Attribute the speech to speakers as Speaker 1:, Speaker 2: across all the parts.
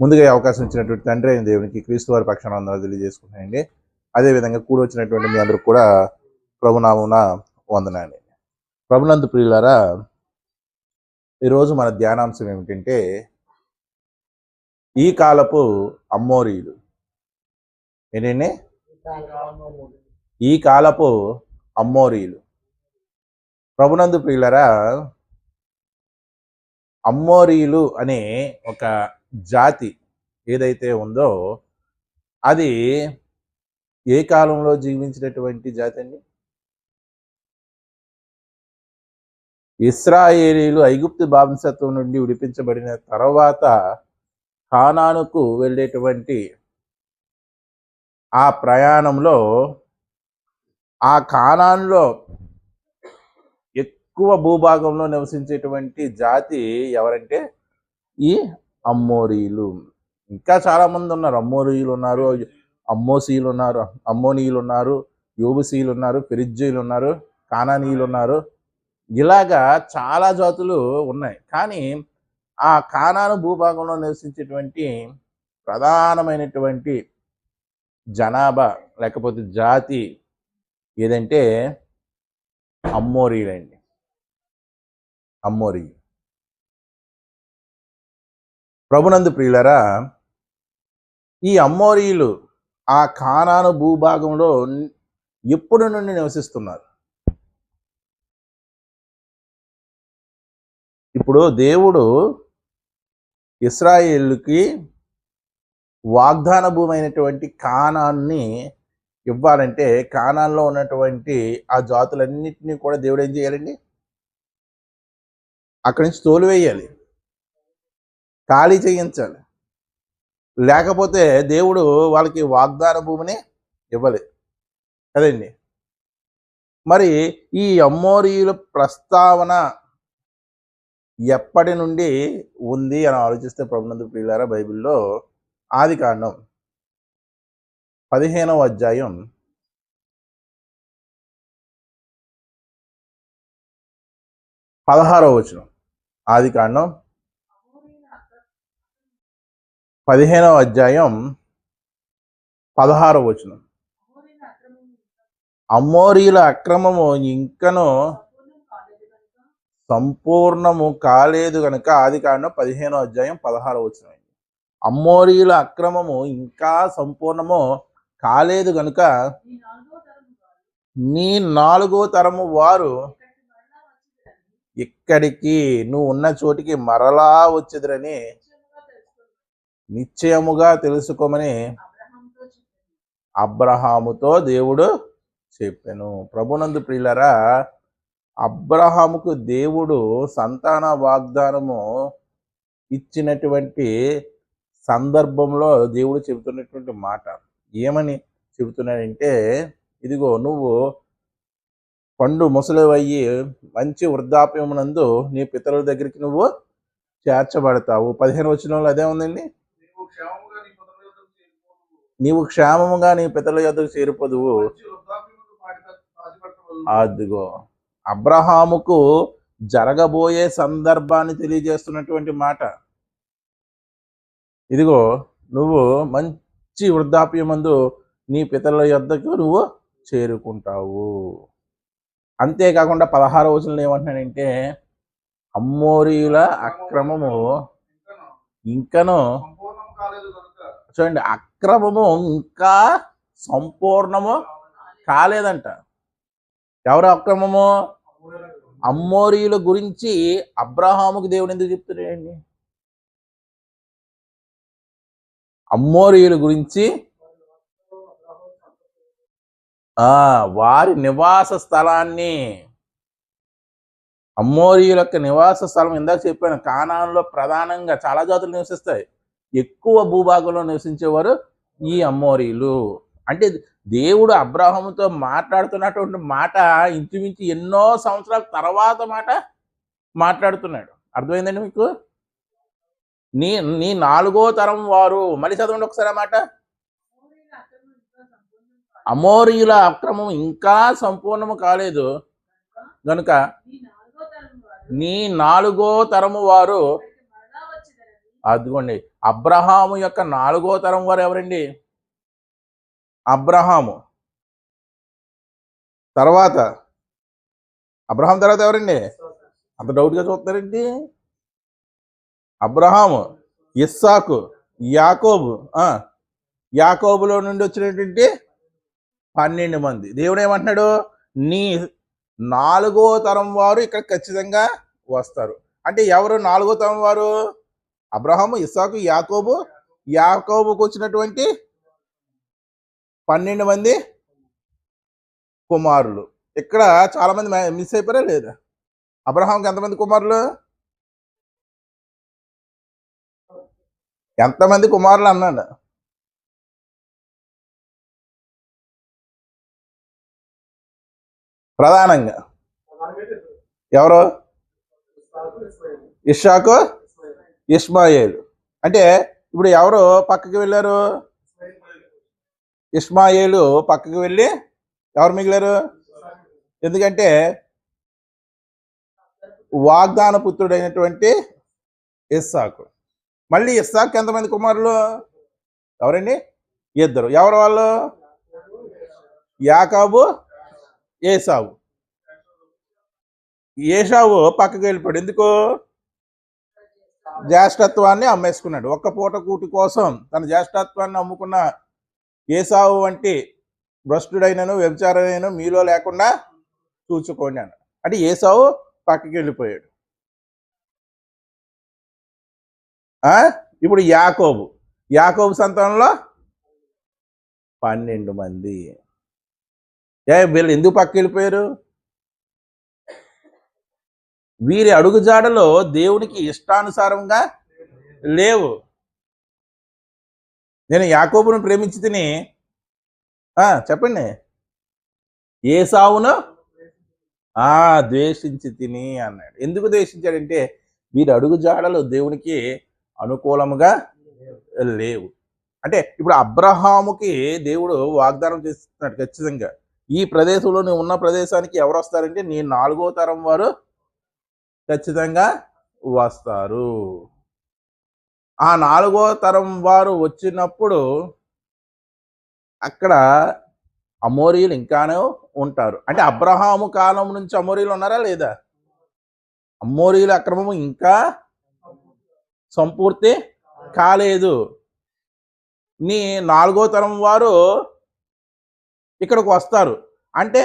Speaker 1: ముందుగా అవకాశం ఇచ్చినటువంటి తండ్రి అయిన దేవునికి క్రీస్తు వారి పక్షాన వందనాలు తెలియజేసుకుంటానండి. అదేవిధంగా కూడి వచ్చినటువంటి మీ అందరికి కూడా ప్రభునామమున వందనాలు. ప్రభునందు ప్రియులారా, ఈరోజు మన ధ్యానాంశం ఏమిటంటే ఈ కాలపు అమ్మోరీలు. ఏంటండి? ఈ కాలపు అమ్మోరీలు. ప్రభునందు ప్రియులారా, అమ్మోరీలు అనే ఒక జాతి ఏదైతే ఉందో అది ఏ కాలంలో జీవించినటువంటి జాతి అండి? ఇశ్రాయేలీలు ఐగుప్తు బానిసత్వం నుండి విడిపించబడిన తర్వాత కానానుకు వెళ్ళేటువంటి ఆ ప్రయాణంలో ఆ కానానులో ఎక్కువ భూభాగంలో నివసించేటువంటి జాతి ఎవరంటే ఈ అమ్మోరీలు. ఇంకా చాలా మంది ఉన్నారు. అమ్మోరీలు ఉన్నారు, అమ్మోసీలు ఉన్నారు, అమ్మోనీయులు ఉన్నారు, యోబుసీలు ఉన్నారు, ఫిరిజ్జీలు ఉన్నారు, కానానీయులు ఉన్నారు. ఇలాగా చాలా జాతులు ఉన్నాయి. కానీ ఆ కానాను భూభాగంలో నివసించేటువంటి ప్రధానమైనటువంటి జనాభా లేకపోతే జాతి ఏదంటే అమ్మోరీలండి. అమ్మోరీ. ప్రభునందు ప్రియులరా, ఈ అమ్మోరీలు ఆ కానాను భూభాగంలో ఎప్పుడు నుండి నివసిస్తున్నారు? ఇప్పుడు దేవుడు ఇశ్రాయేలుకి వాగ్దాన భూమి అయినటువంటి కానాన్ని ఇవ్వాలంటే కానాన్లో ఉన్నటువంటి ఆ జాతులన్నింటినీ కూడా దేవుడు ఏం చేయాలండి? అక్కడి నుంచి తోలివేయాలి, ఖాళీ చేయించాలి. లేకపోతే దేవుడు వాళ్ళకి వాగ్దాన భూమిని ఇవ్వలేదు కదండి. మరి ఈ అమ్మోరీయుల ప్రస్తావన ఎప్పటి నుండి ఉంది అని ఆలోచిస్తే ప్రభునందు ప్రియులారా, బైబిల్లో ఆదికాండం 15వ అధ్యాయం 16వ వచనం. ఆదికాండం 15వ అధ్యాయం 16వ వచనం. అమ్మోరీల అక్రమము ఇంకను సంపూర్ణము కాలేదు కనుక. ఆదికాండం 15వ అధ్యాయం 16వ వచనం. అమ్మోరీల అక్రమము ఇంకా సంపూర్ణము కాలేదు కనుక నీ 4వ తరము వారు ఇక్కడికి నువ్వు ఉన్న చోటికి మరలా వచ్చేదిరని నిశ్చయముగా తెలుసుకోమని అబ్రహాముతో దేవుడు చెప్పాను. ప్రభునందు ప్రియులరా, అబ్రహాముకు దేవుడు సంతాన వాగ్దానము ఇచ్చినటువంటి సందర్భంలో దేవుడు చెబుతున్నటువంటి మాట ఏమని చెబుతున్నాడంటే, ఇదిగో నువ్వు పండు ముసలివయ్యి మంచి వృద్ధాప్యమునందు నీ పితరుల దగ్గరికి నువ్వు చేర్చబడతావు. 15వ వచనంలో అదే ఉందండి. నీవు క్షేమముగా నీ పితరుల యొద్దకు చేరిపోదువు. అదిగో అబ్రహాముకు జరగబోయే సందర్భాన్ని తెలియజేస్తున్నటువంటి మాట. ఇదిగో నువ్వు మంచి వృద్ధాప్యమందు నీ పితరుల యొద్దకు నువ్వు చేరుకుంటావు. అంతేకాకుండా 16వ వచనంలో ఏమంటున్నాడంటే, అమ్మోరీల అక్రమము ఇంకను, చూడండి, అక్రమము ఇంకా సంపూర్ణము కాలేదంట. ఎవరు అక్రమము? అమ్మోరీల గురించి అబ్రహాముకు దేవుడు ఎందుకు చెప్తున్నాడండి? అమ్మోరీయుల గురించి వారి నివాస స్థలాన్ని, అమ్మోరీయుల యొక్క నివాస స్థలం ఇందాక చెప్పాను. కానానులో ప్రధానంగా చాలా జాతులు నివసిస్తాయి. ఎక్కువ భూభాగంలో నివసించేవారు ఈ అమ్మోరీయులు. అంటే దేవుడు అబ్రహాముతో మాట్లాడుతున్నటువంటి మాట ఇంచుమించు ఎన్నో సంవత్సరాల తర్వాత మాట మాట్లాడుతున్నాడు. అర్థమైందండి మీకు? నీ 4వ తరం వారు. మళ్ళీ చదవండి ఒకసారి మాట. అమోరీయుల అక్రమం ఇంకా సంపూర్ణము కాలేదు గనుక నీ 4వ తరము వారు అదిగోండి, అబ్రహాము యొక్క 4వ తరం వారు ఎవరండి? అబ్రహాము తర్వాత అబ్రహాం తర్వాత ఎవరండి? అంత డౌట్గా చూస్తారండి. అబ్రహాము, ఇస్సాకు, యాకోబు. యాకోబులో నుండి వచ్చినటువంటి 12 మంది. దేవుడు ఏమంటున్నాడు? నీ 4వ తరం వారు ఇక్కడ ఖచ్చితంగా వస్తారు. అంటే ఎవరు 4వ తరం వారు? అబ్రహాము, ఇస్సాకు, యాకోబు. యాకోబుకు వచ్చినటువంటి 12 మంది కుమారులు. ఇక్కడ చాలా మంది మిస్ అయిపోయారా లేదా? అబ్రహాంకి ఎంతమంది కుమారులు? ఎంతమంది కుమారులు అన్నాడు? ప్రధానంగా ఎవరు? ఇస్సాకు, ఇష్మాయేలు. అంటే ఇప్పుడు ఎవరు పక్కకి వెళ్ళారు? ఇష్మాయేలు పక్కకి వెళ్ళి ఎవరు మిగిలారు? ఎందుకంటే వాగ్దాన పుత్రుడైనటువంటి ఇస్సాకు. మళ్ళీ ఇస్సాకు ఎంతమంది కుమారులు? ఎవరండి? 2. ఎవరు వాళ్ళు? యాకోబు, ఏసావు. ఏసావు పక్కకి వెళ్ళిపోయాడు. ఎందుకు? జ్యేష్ఠత్వాన్ని అమ్మేసుకున్నాడు. ఒక్క పూట కూటి కోసం తన జ్యేష్ఠత్వాన్ని అమ్ముకున్న ఏసావు వంటి భ్రష్టుడైనను వ్యభిచారైనను మీలో లేకుండా చూసుకోండి అన్న. అంటే ఏసావు పక్కకి వెళ్ళిపోయాడు. ఇప్పుడు యాకోబు సంతానంలో 12 మంది. వీళ్ళు ఎందుకు పక్కకి వెళ్ళిపోయారు? వీరి అడుగుజాడలో దేవునికి ఇష్టానుసారంగా లేవు. నేను యాకోబును ప్రేమించి తిని చెప్పండి, ఏసావును ద్వేషించి తిని అన్నాడు. ఎందుకు ద్వేషించాడంటే వీరి అడుగుజాడలు దేవునికి అనుకూలముగా లేవు. అంటే ఇప్పుడు అబ్రహాముకి దేవుడు వాగ్దానం చేస్తున్నాడు, ఖచ్చితంగా ఈ ప్రదేశంలో నువ్వు ఉన్న ప్రదేశానికి ఎవరు వస్తారంటే నీ 4వ తరం వారు ఖచ్చితంగా వస్తారు. ఆ 4వ తరం వారు వచ్చినప్పుడు అక్కడ అమోరీయులు ఇంకానే ఉంటారు. అంటే అబ్రహాము కాలం నుంచి అమోరీయులు ఉన్నారా లేదా? అమోరీయుల అక్రమము ఇంకా సంపూర్తి కాలేదు. నీ 4వ తరం వారు ఇక్కడికి వస్తారు. అంటే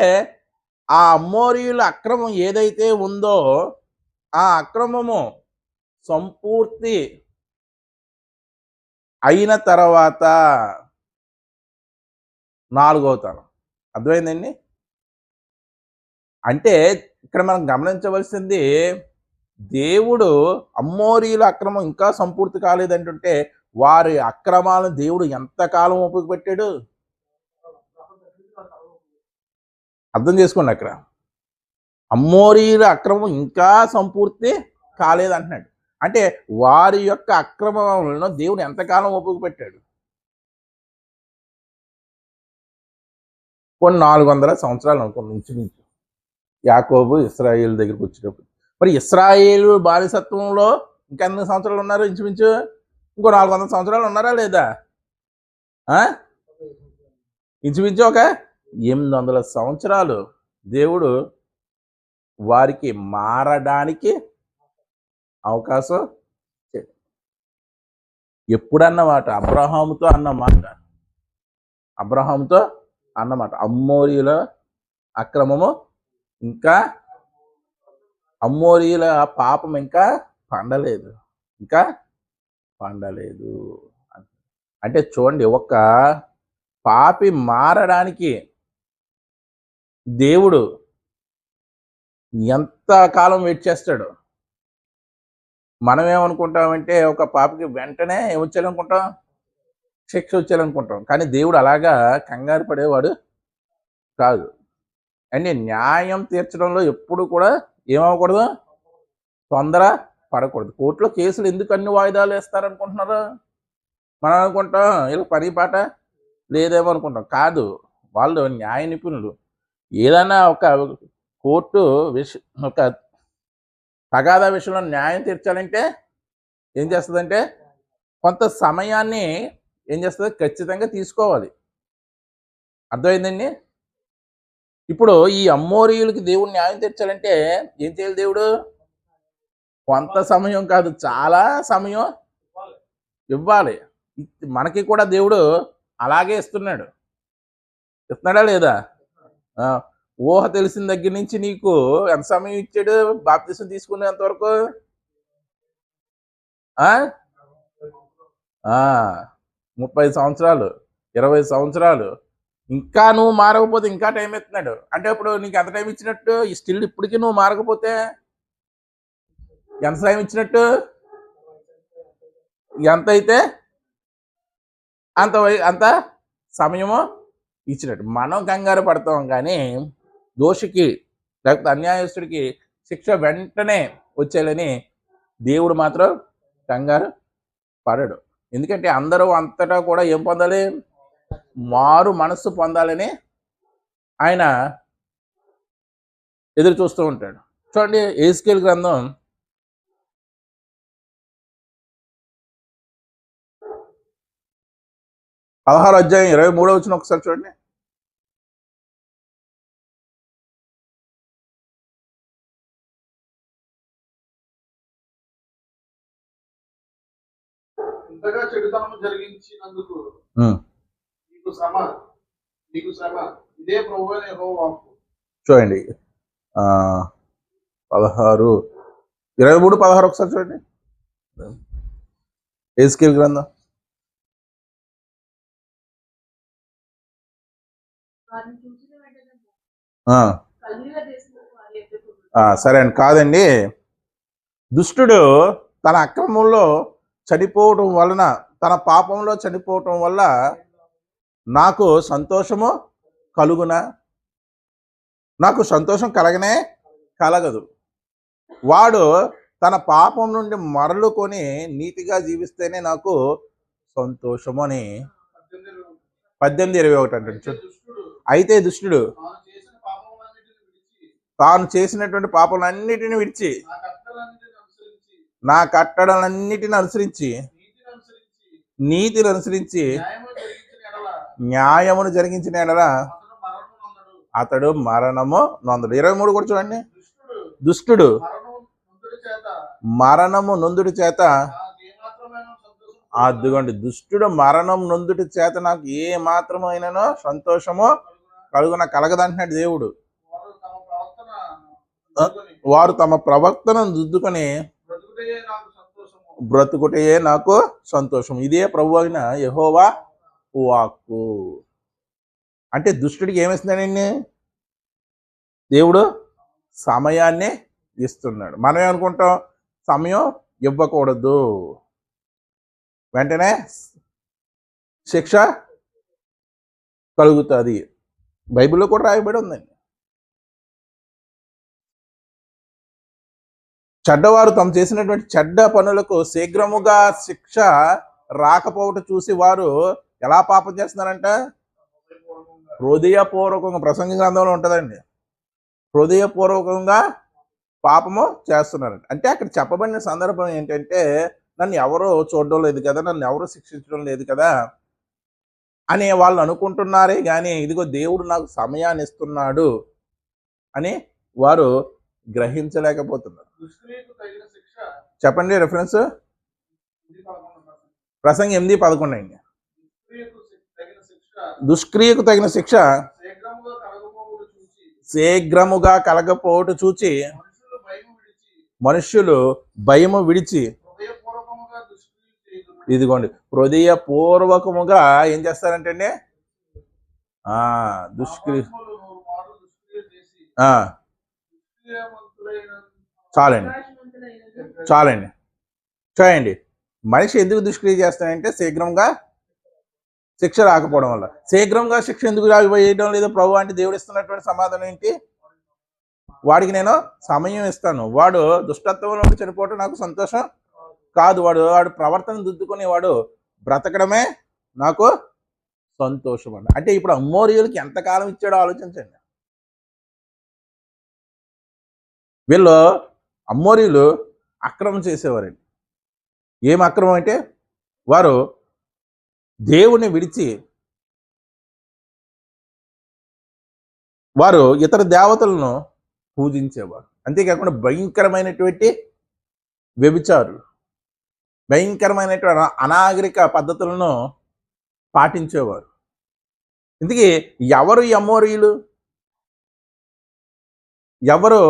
Speaker 1: ఆ అమోరీయుల అక్రమం ఏదైతే ఉందో ఆ అక్రమము సంపూర్తి అయిన తర్వాత 4వ తరం. అర్థమైందండి? అంటే ఇక్కడ మనం గమనించవలసింది, దేవుడు అమోరీయుల అక్రమం ఇంకా సంపూర్తి కాలేదంటుంటే వారి అక్రమాలను దేవుడు ఎంతకాలం ఒప్పుకుపెట్టాడు? అర్థం చేసుకోండి. అక్కడ అమోరీయుల అక్రమం ఇంకా సంపూర్తి కాలేదంటున్నాడు. అంటే వారి యొక్క అక్రమాలను దేవుడు ఎంతకాలం ఒప్పుకుపెట్టాడు? కొన్ని 400 సంవత్సరాలు అనుకోండి ఇంచుమించు. యాకోబు ఇశ్రాయేలు దగ్గరికి వచ్చేటప్పుడు. మరి ఇశ్రాయేలు బానిసత్వంలో ఇంకెన్ని సంవత్సరాలు ఉన్నారు? ఇంచుమించు ఇంకో 400 సంవత్సరాలు ఉన్నారా లేదా? ఇంచుమించు ఒక 800 సంవత్సరాలు దేవుడు వారికి మారడానికి అవకాశం. ఎప్పుడన్నమాట? అబ్రహాముతో అన్నమాట. అమ్మోరీయుల అక్రమము ఇంకా, అమ్మోరీయుల పాపం ఇంకా పండలేదు. అంటే చూడండి, ఒక పాపి మారడానికి దేవుడు ఎంత కాలం వెయిట్ చేస్తాడు? మనం ఏమనుకుంటామంటే ఒక పాపకి వెంటనే ఏమొచ్చాలనుకుంటాం? శిక్ష వచ్చేయాలనుకుంటాం. కానీ దేవుడు అలాగా కంగారు పడేవాడు కాదు. అంటే న్యాయం తీర్చడంలో ఎప్పుడు కూడా ఏమవ్వకూడదు? తొందర పడకూడదు. కోర్టులో కేసులు ఎందుకు అన్ని వాయిదాలు వేస్తారనుకుంటున్నారు? మనం అనుకుంటాం ఇలా పని పాట లేదేమో అనుకుంటాం. కాదు, వాళ్ళు న్యాయ నిపుణులు. ఏదైనా ఒక కోర్టు ఒక తగాదా విషయంలో న్యాయం తీర్చాలంటే ఏం చేస్తుందంటే కొంత సమయాన్ని ఏం చేస్తుంది, ఖచ్చితంగా తీసుకోవాలి. అర్థమైందండి? ఇప్పుడు ఈ అమ్మోరీయులకి దేవుడు న్యాయం తీర్చాలంటే ఏం చేయాలి దేవుడు? కొంత సమయం కాదు, చాలా సమయం ఇవ్వాలి. మనకి కూడా దేవుడు అలాగే ఇస్తున్నాడు. ఇస్తున్నాడా లేదా? ఊహ తెలిసిన దగ్గర నుంచి నీకు ఎంత సమయం ఇచ్చాడు బాప్తిసం తీసుకునేంత వరకు? 30 సంవత్సరాలు, 20 సంవత్సరాలు. ఇంకా నువ్వు మారకపోతే ఇంకా టైం ఇస్తున్నాడు. అంటే ఇప్పుడు నీకు ఎంత టైం ఇచ్చినట్టు? స్టిల్ ఇప్పటికీ నువ్వు మారకపోతే ఎంత టైం ఇచ్చినట్టు? ఎంత అయితే అంత సమయము ఇచ్చినట్టు. మనం కంగారు పడతాం కానీ దోషికి లేకపోతే అన్యాయస్తుడికి శిక్ష వెంటనే వచ్చేయాలని దేవుడు మాత్రం కంగారు పడడు. ఎందుకంటే అందరూ అంతటా కూడా ఏం పొందాలి? మారు మనస్సు పొందాలని ఆయన ఎదురు చూస్తూ ఉంటాడు. చూడండి, యెహెజ్కేలు గ్రంథం 16వ అధ్యాయం 23వ వచనం ఒకసారి చూడండి.
Speaker 2: ఇంతగా చెడుతనము జరిగించినందుకు నీకు శ్రమ ఇదే ప్రభువైన యెహోవా వాక్కు.
Speaker 1: చూడండి 16, 23, 16 ఒకసారి చూడండి. యెహెజ్కేలు గ్రంథం. సరే అండి. కాదండి, దుష్టుడు తన అక్రమంలో చనిపోవటం వలన, తన పాపంలో చనిపోవటం వల్ల నాకు సంతోషము కలుగునా? నాకు సంతోషం కలగనే కలగదు. వాడు తన పాపం నుండి మరలుకొని నీతిగా జీవిస్తేనే నాకు సంతోషము అని 18:21 అంటే. అయితే దుష్టుడు తాను చేసినటువంటి పాపములన్నిటిని విడిచి నా కట్టడలన్నిటిని అనుసరించి నీతిని అనుసరించి న్యాయమును జరిగించిన ఎడల అతడు మరణము నొందడు. 23 కూడా చూడండి. దుష్టుడు మరణము నొందుడి చేత, అదిగోండి, దుష్టుడు మరణం నొందుటి చేత నాకు ఏ మాత్రమైనను సంతోషము కలగదంటున్నాడు దేవుడు. వారు తమ ప్రవక్తను దిద్దుకొని బ్రతుకుటయే నాకు సంతోషం. ఇదే ప్రభు అయిన యెహోవా వాక్కు. అంటే దుష్టుడికి ఏమిస్తున్నాడండి? దేవుడు సమయాన్ని ఇస్తున్నాడు. మనం ఏమనుకుంటాం? సమయం ఇవ్వకూడదు, వెంటనే శిక్ష కలుగుతుంది. బైబిల్లో కూడా రాయబడి ఉందండి. చెడ్డవారు తాము చేసినటువంటి చెడ్డ పనులకు శీఘ్రముగా శిక్ష రాకపోవటం చూసి వారు ఎలా పాపం చేస్తున్నారంట? హృదయపూర్వకంగా. ప్రసంగ గ్రంథంలో ఉంటుందండి. హృదయపూర్వకంగా పాపము చేస్తున్నారంట. అంటే అక్కడ చెప్పబడిన సందర్భం ఏంటంటే, నన్ను ఎవరో చూడడం లేదు కదా, నన్ను ఎవరో శిక్షించడం లేదు కదా అని వాళ్ళు అనుకుంటున్నారే కానీ, ఇదిగో దేవుడు నాకు సమయాన్ని ఇస్తున్నాడు అని వారు గ్రహించలేకపోతున్నారు. చెప్పండి రిఫరెన్స్. ప్రసంగం 8:11 అండి. దుష్క్రియకు తగిన శిక్ష శీఘ్రముగా కలగపోటు చూచి మనుష్యులు భయము విడిచి, ఇదిగోండి, హృదయపూర్వకముగా ఏం చేస్తారంటే దుష్క్రియ. చాలండి. చూడండి, మనిషి ఎందుకు దుష్క్రియ చేస్తాడంటే శీఘ్రంగా శిక్ష రాకపోవడం వల్ల. శీఘ్రంగా శిక్ష ఎందుకు రాకపోయడం లేదు ప్రభు అంటే దేవుడు ఇస్తున్నటువంటి సమాధానం ఏంటి? వాడికి నేను సమయం ఇస్తాను. వాడు దుష్టత్వంలో చనిపోవటం నాకు సంతోషం కాదు. వాడు ప్రవర్తన దిద్దుకుని వాడు బ్రతకడమే నాకు సంతోషం అండి. అంటే ఇప్పుడు అమ్మోరీయులకి ఎంతకాలం ఇచ్చాడో ఆలోచించండి. వీళ్ళు అమ్మోరీయులు అక్రమం చేసేవారండి. ఏం అక్రమం అంటే, వారు దేవుని విడిచి వారు ఇతర దేవతలను పూజించేవారు. అంతేకాకుండా భయంకరమైనటువంటి వ్యభిచారులు, భయంకరమైనటువంటి అనాగరిక పద్ధతులను పాటించేవారు. ఇందుకే ఎవరు ఈ అమోరీయులు? ఎవరు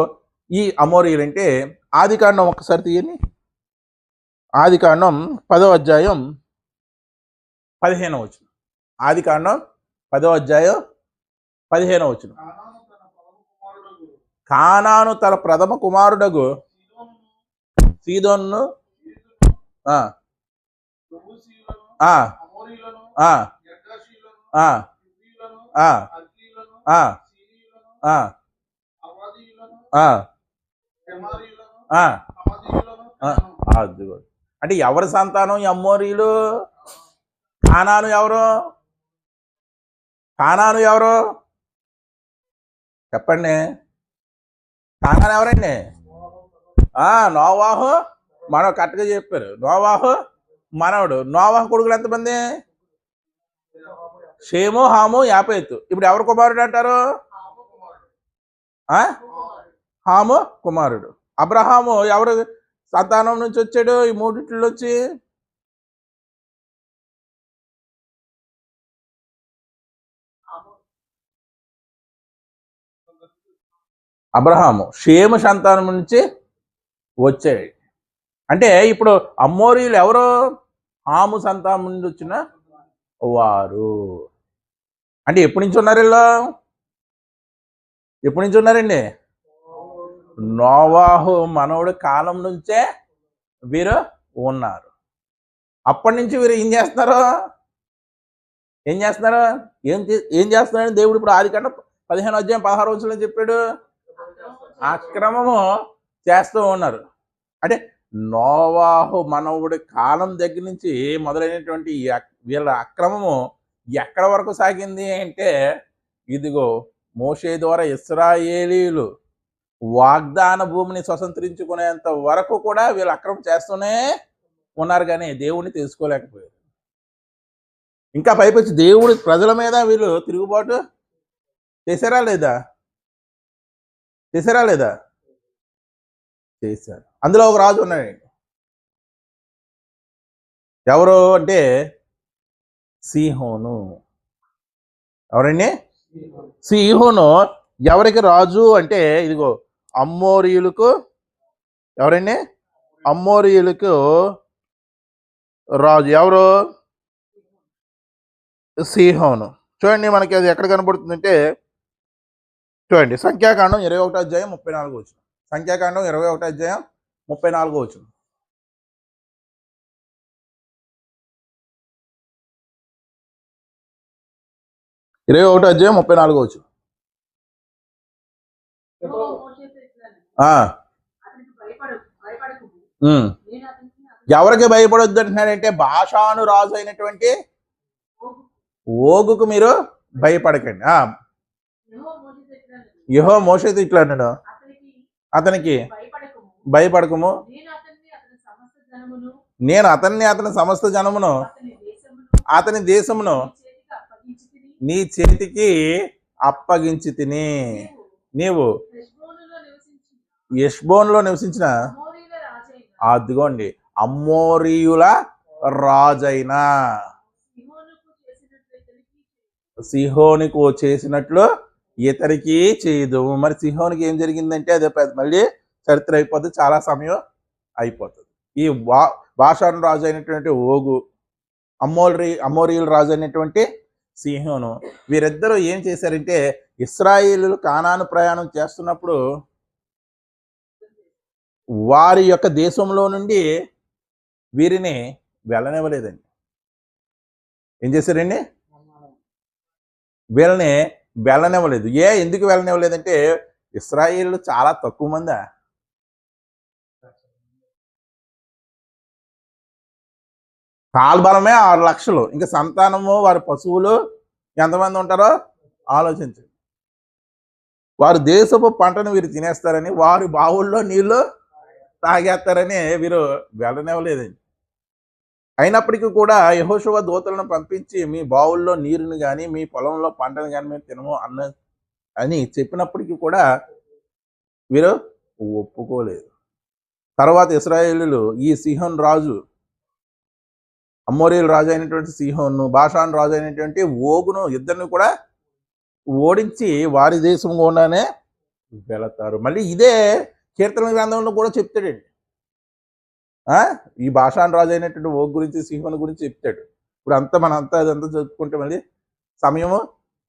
Speaker 1: ఈ అమోరీయులు అంటే ఆదికాండం ఒక్కసారి తీయండి. ఆదికాండం 10వ అధ్యాయం 15వ వచనం. ఆదికాండం 10వ అధ్యాయం 15వ వచనం.
Speaker 2: కానాను తన
Speaker 1: కానాను తన
Speaker 2: ప్రథమ కుమారుడగు
Speaker 1: ప్రథమ కుమారుడగు
Speaker 2: సీదోనును,
Speaker 1: సీదోనును
Speaker 2: ఫిలిష్తీయులను,
Speaker 1: ఆ,
Speaker 2: యెబూసీయులను,
Speaker 1: ఆ,
Speaker 2: అమోరీయులను,
Speaker 1: ఆ,
Speaker 2: గెర్గాషీయులను,
Speaker 1: ఆ,
Speaker 2: హివ్వీయులను,
Speaker 1: ఆ,
Speaker 2: అర్కీయులను,
Speaker 1: ఆ,
Speaker 2: సీనీయులను,
Speaker 1: ఆ,
Speaker 2: అర్వాదీయులను,
Speaker 1: ఆ,
Speaker 2: హెమారీయులను,
Speaker 1: ఆ,
Speaker 2: హమదీయులను
Speaker 1: ఆ.
Speaker 2: కనాను.
Speaker 1: అదిగో. అంటే ఎవరి సంతానం ఈ అమోరీయులు? కానాను ఎవరు? కానాను ఎవరు చెప్పండి? కానాను ఎవరండి? నోవాహు మనం కరెక్ట్గా చెప్పారు. నోవాహు మనవడు. నోవాహు కొడుకులు ఎంతమంది? షేము, హాము, యాపేతు. ఇప్పుడు ఎవరు కుమారుడు అంటారు? ఆ? హాము కుమారుడు. అబ్రహాము ఎవరు సంతానం నుంచి వచ్చాడు? ఈ మూడిట్లో వచ్చి అబ్రహాము షేము సంతానం నుంచి వచ్చాడు. అంటే ఇప్పుడు అమ్మోరీయులు ఎవరు? హాము సంతానం నుండి వచ్చిన వారు. అంటే ఎప్పటి నుంచి ఉన్నారు వీళ్ళు? ఎప్పటి నుంచి ఉన్నారండి? నోవాహు మనవడు కాలం నుంచే వీరు ఉన్నారు. అప్పటి నుంచి వీరు ఏం చేస్తున్నారు? ఏం చేస్తున్నారు? ఏం చేస్తున్నాడు దేవుడు? ఇప్పుడు ఆదికాండం 15వ అధ్యాయం 16వ వచనంలో చెప్పాడు, అక్రమము చేస్తూ ఉన్నారు. అంటే నోవాహు మనవుడి కాలం దగ్గర నుంచి మొదలైనటువంటి వీళ్ళ అక్రమము ఎక్కడ వరకు సాగింది అంటే, ఇదిగో మోషే ద్వారా ఇశ్రాయేలీయులు వాగ్దాన భూమిని స్వతంత్రించుకునేంత వరకు కూడా వీళ్ళు అక్రమం చేస్తూనే ఉన్నారు, కానీ దేవుణ్ణి తెలుసుకోలేకపోయారు. ఇంకా పైపొచ్చి దేవుడి ప్రజల మీద వీళ్ళు తిరుగుబాటు చేశారా లేదా? చేశారా లేదా? చేశారు. అందులో ఒక రాజు ఉన్నాడండి. ఎవరు అంటే సీహోను. ఎవరండి? సీహోను ఎవరికి రాజు అంటే, ఇదిగో అమ్మోరీయులకు. ఎవరండి? అమ్మోరీయులకు రాజు ఎవరు? సీహోను. చూడండి, మనకి అది ఎక్కడ కనబడుతుందంటే, చూడండి సంఖ్యాకాండం 21వ అధ్యాయం 34వ వచనం. సంఖ్యాకాండం 21వ అధ్యాయం 34వ వచనం. 21వ అధ్యాయం 34వ వచనం.
Speaker 2: యెహోవా
Speaker 3: మోషేతో ఇట్లనెను,
Speaker 1: ఆ,
Speaker 3: అతనికి భయపడకుము,
Speaker 1: ఉమ్.
Speaker 3: నేను అతనికి
Speaker 1: ఎవరికి భయపడొద్దు అంటున్నాడంటే, బాషాను రాజు అయినటువంటి ఓగుకు మీరు భయపడకండి. యెహోవా మోషేతో ఇట్లా అన్నాడు, అతనికి భయపడకము, నేను అతన్ని అతని సమస్త జనమును అతని దేశమును నీ చేతికి అప్పగించి తిని, నీవు యెష్బోనులో నివసించిన అదిగోండి అమ్మోరీయుల రాజైన సిహోనుకు చేసినట్లు ఇతరికి చేయదు. మరి సిహోనికి ఏం జరిగిందంటే, అదే మళ్ళీ చరిత్ర అయిపోతుంది, చాలా సమయం అయిపోతుంది. ఈ బాషాను రాజు అయినటువంటి ఓగు, అమోరీయుల రాజు అయినటువంటి సిహోను, వీరిద్దరూ ఏం చేశారంటే, ఇశ్రాయేలీయులు కానాను ప్రయాణం చేస్తున్నప్పుడు వారి యొక్క దేశంలో నుండి వీరిని వెళ్ళనివ్వలేదండి. ఏం చేశారండి? వీళ్ళని వెళ్ళనివ్వలేదు. ఎందుకు వెళ్ళనివ్వలేదంటే, ఇశ్రాయేలీయులు చాలా తక్కువ మందా? కాల్బలమే 6 లక్షలు. ఇంకా సంతానము, వారి పశువులు ఎంతమంది ఉంటారో ఆలోచించండి. వారు దేశపు పంటను వీరు తినేస్తారని, వారి బావుల్లో నీళ్లు తాగేస్తారని వీరు వెళ్ళనివ్వలేదండి. అయినప్పటికీ కూడా యెహోషువ దూతలను పంపించి మీ బావుల్లో నీరుని కానీ మీ పొలంలో పంటను కానీ మేము తినము అని చెప్పినప్పటికీ కూడా వీరు ఒప్పుకోలేదు. తర్వాత ఇశ్రాయేలీయులు ఈ సీహోను రాజు, అమోరీయుల రాజు అయినటువంటి సీహోను, బాషాను రాజు అయినటువంటి ఓగును ఇద్దరిని కూడా ఓడించి వారి దేశం గుండానే వెళతారు. మళ్ళీ ఇదే కీర్తన గ్రంథంలో కూడా చెప్తాడండి. ఈ బాషాను రాజు అయినటువంటి ఓగు గురించి, సీహోను గురించి చెప్తాడు. ఇప్పుడు అదంతా చదువుకుంటే మళ్ళీ సమయము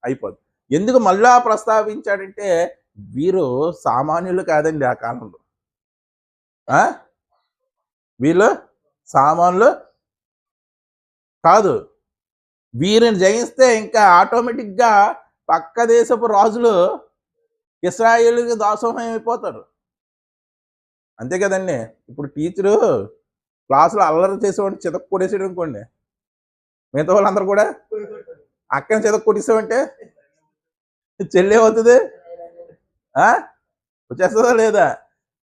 Speaker 1: అయిపోదు. ఎందుకు మళ్ళా ప్రస్తావించాడంటే వీరు సామాన్యులు కాదండి ఆ కాలంలో. వీళ్ళు సామాన్యులు కాదు. వీరిని జయిస్తే ఇంకా ఆటోమేటిక్గా పక్క దేశపు రాజులు ఇశ్రాయేలుకి దాసోహం అయిపోతారు. అంతే కదండి. ఇప్పుడు టీచరు క్లాసులో అల్లరి చేసేవాడిని చితక్ కొట్టేసాడు అనుకోండి, మిగతా వాళ్ళందరూ కూడా అక్కని చితక్ కొట్టేసామంటే చెల్లి అవుతుంది, వచ్చేస్తుందా లేదా?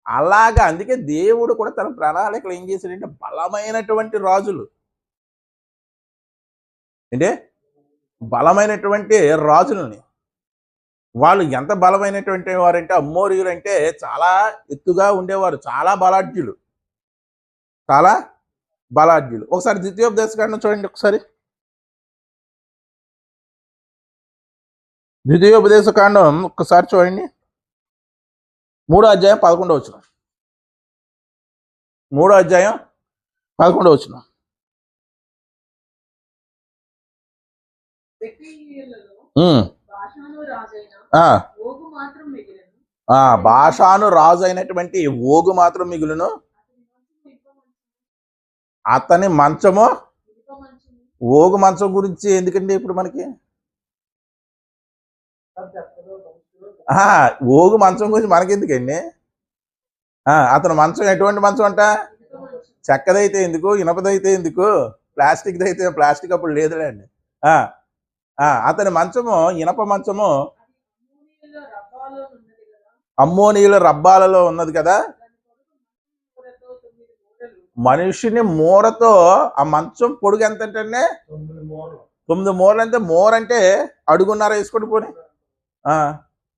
Speaker 1: అలాగా అందుకే దేవుడు కూడా తన ప్రణాళికలు ఏం చేశాడంటే బలమైనటువంటి రాజులు, అంటే బలమైనటువంటి రాజులని, వాళ్ళు ఎంత బలమైనటువంటి వారంటే అమ్మోరీయులు అంటే చాలా ఎత్తుగా ఉండేవారు, చాలా బలాఢ్యులు. ఒకసారి ద్వితీయోపదేశకాండం చూడండి. ఒకసారి ద్వితీయోపదేశకాండం ఒక్కసారి చూడండి. 3వ అధ్యాయం 11వ వచనం. 3వ అధ్యాయం 11వ వచనం. బాషాను రాజు అయినటువంటి ఓగు మాత్రం మిగులును, అతని మంచము. ఓగు మంచం గురించి ఎందుకండి ఇప్పుడు మనకి? ఓగు మంచం గురించి మనకెందుకండి? అతని మంచం ఎటువంటి మంచం అంట? చెక్కదైతే ఎందుకు, ఇనపదైతే ఎందుకు, ప్లాస్టిక్ అప్పుడు లేదులేండి. అతని మంచము ఇనప మంచము అమ్మోనీయుల రబ్బాలలో ఉన్నది కదా. మనిషిని మూరతో ఆ మంచం పొడుగు ఎంత అంటే 9 మూరలు. అంటే మోర్ అంటే అడుగున్నర వేసుకొని పోనీ,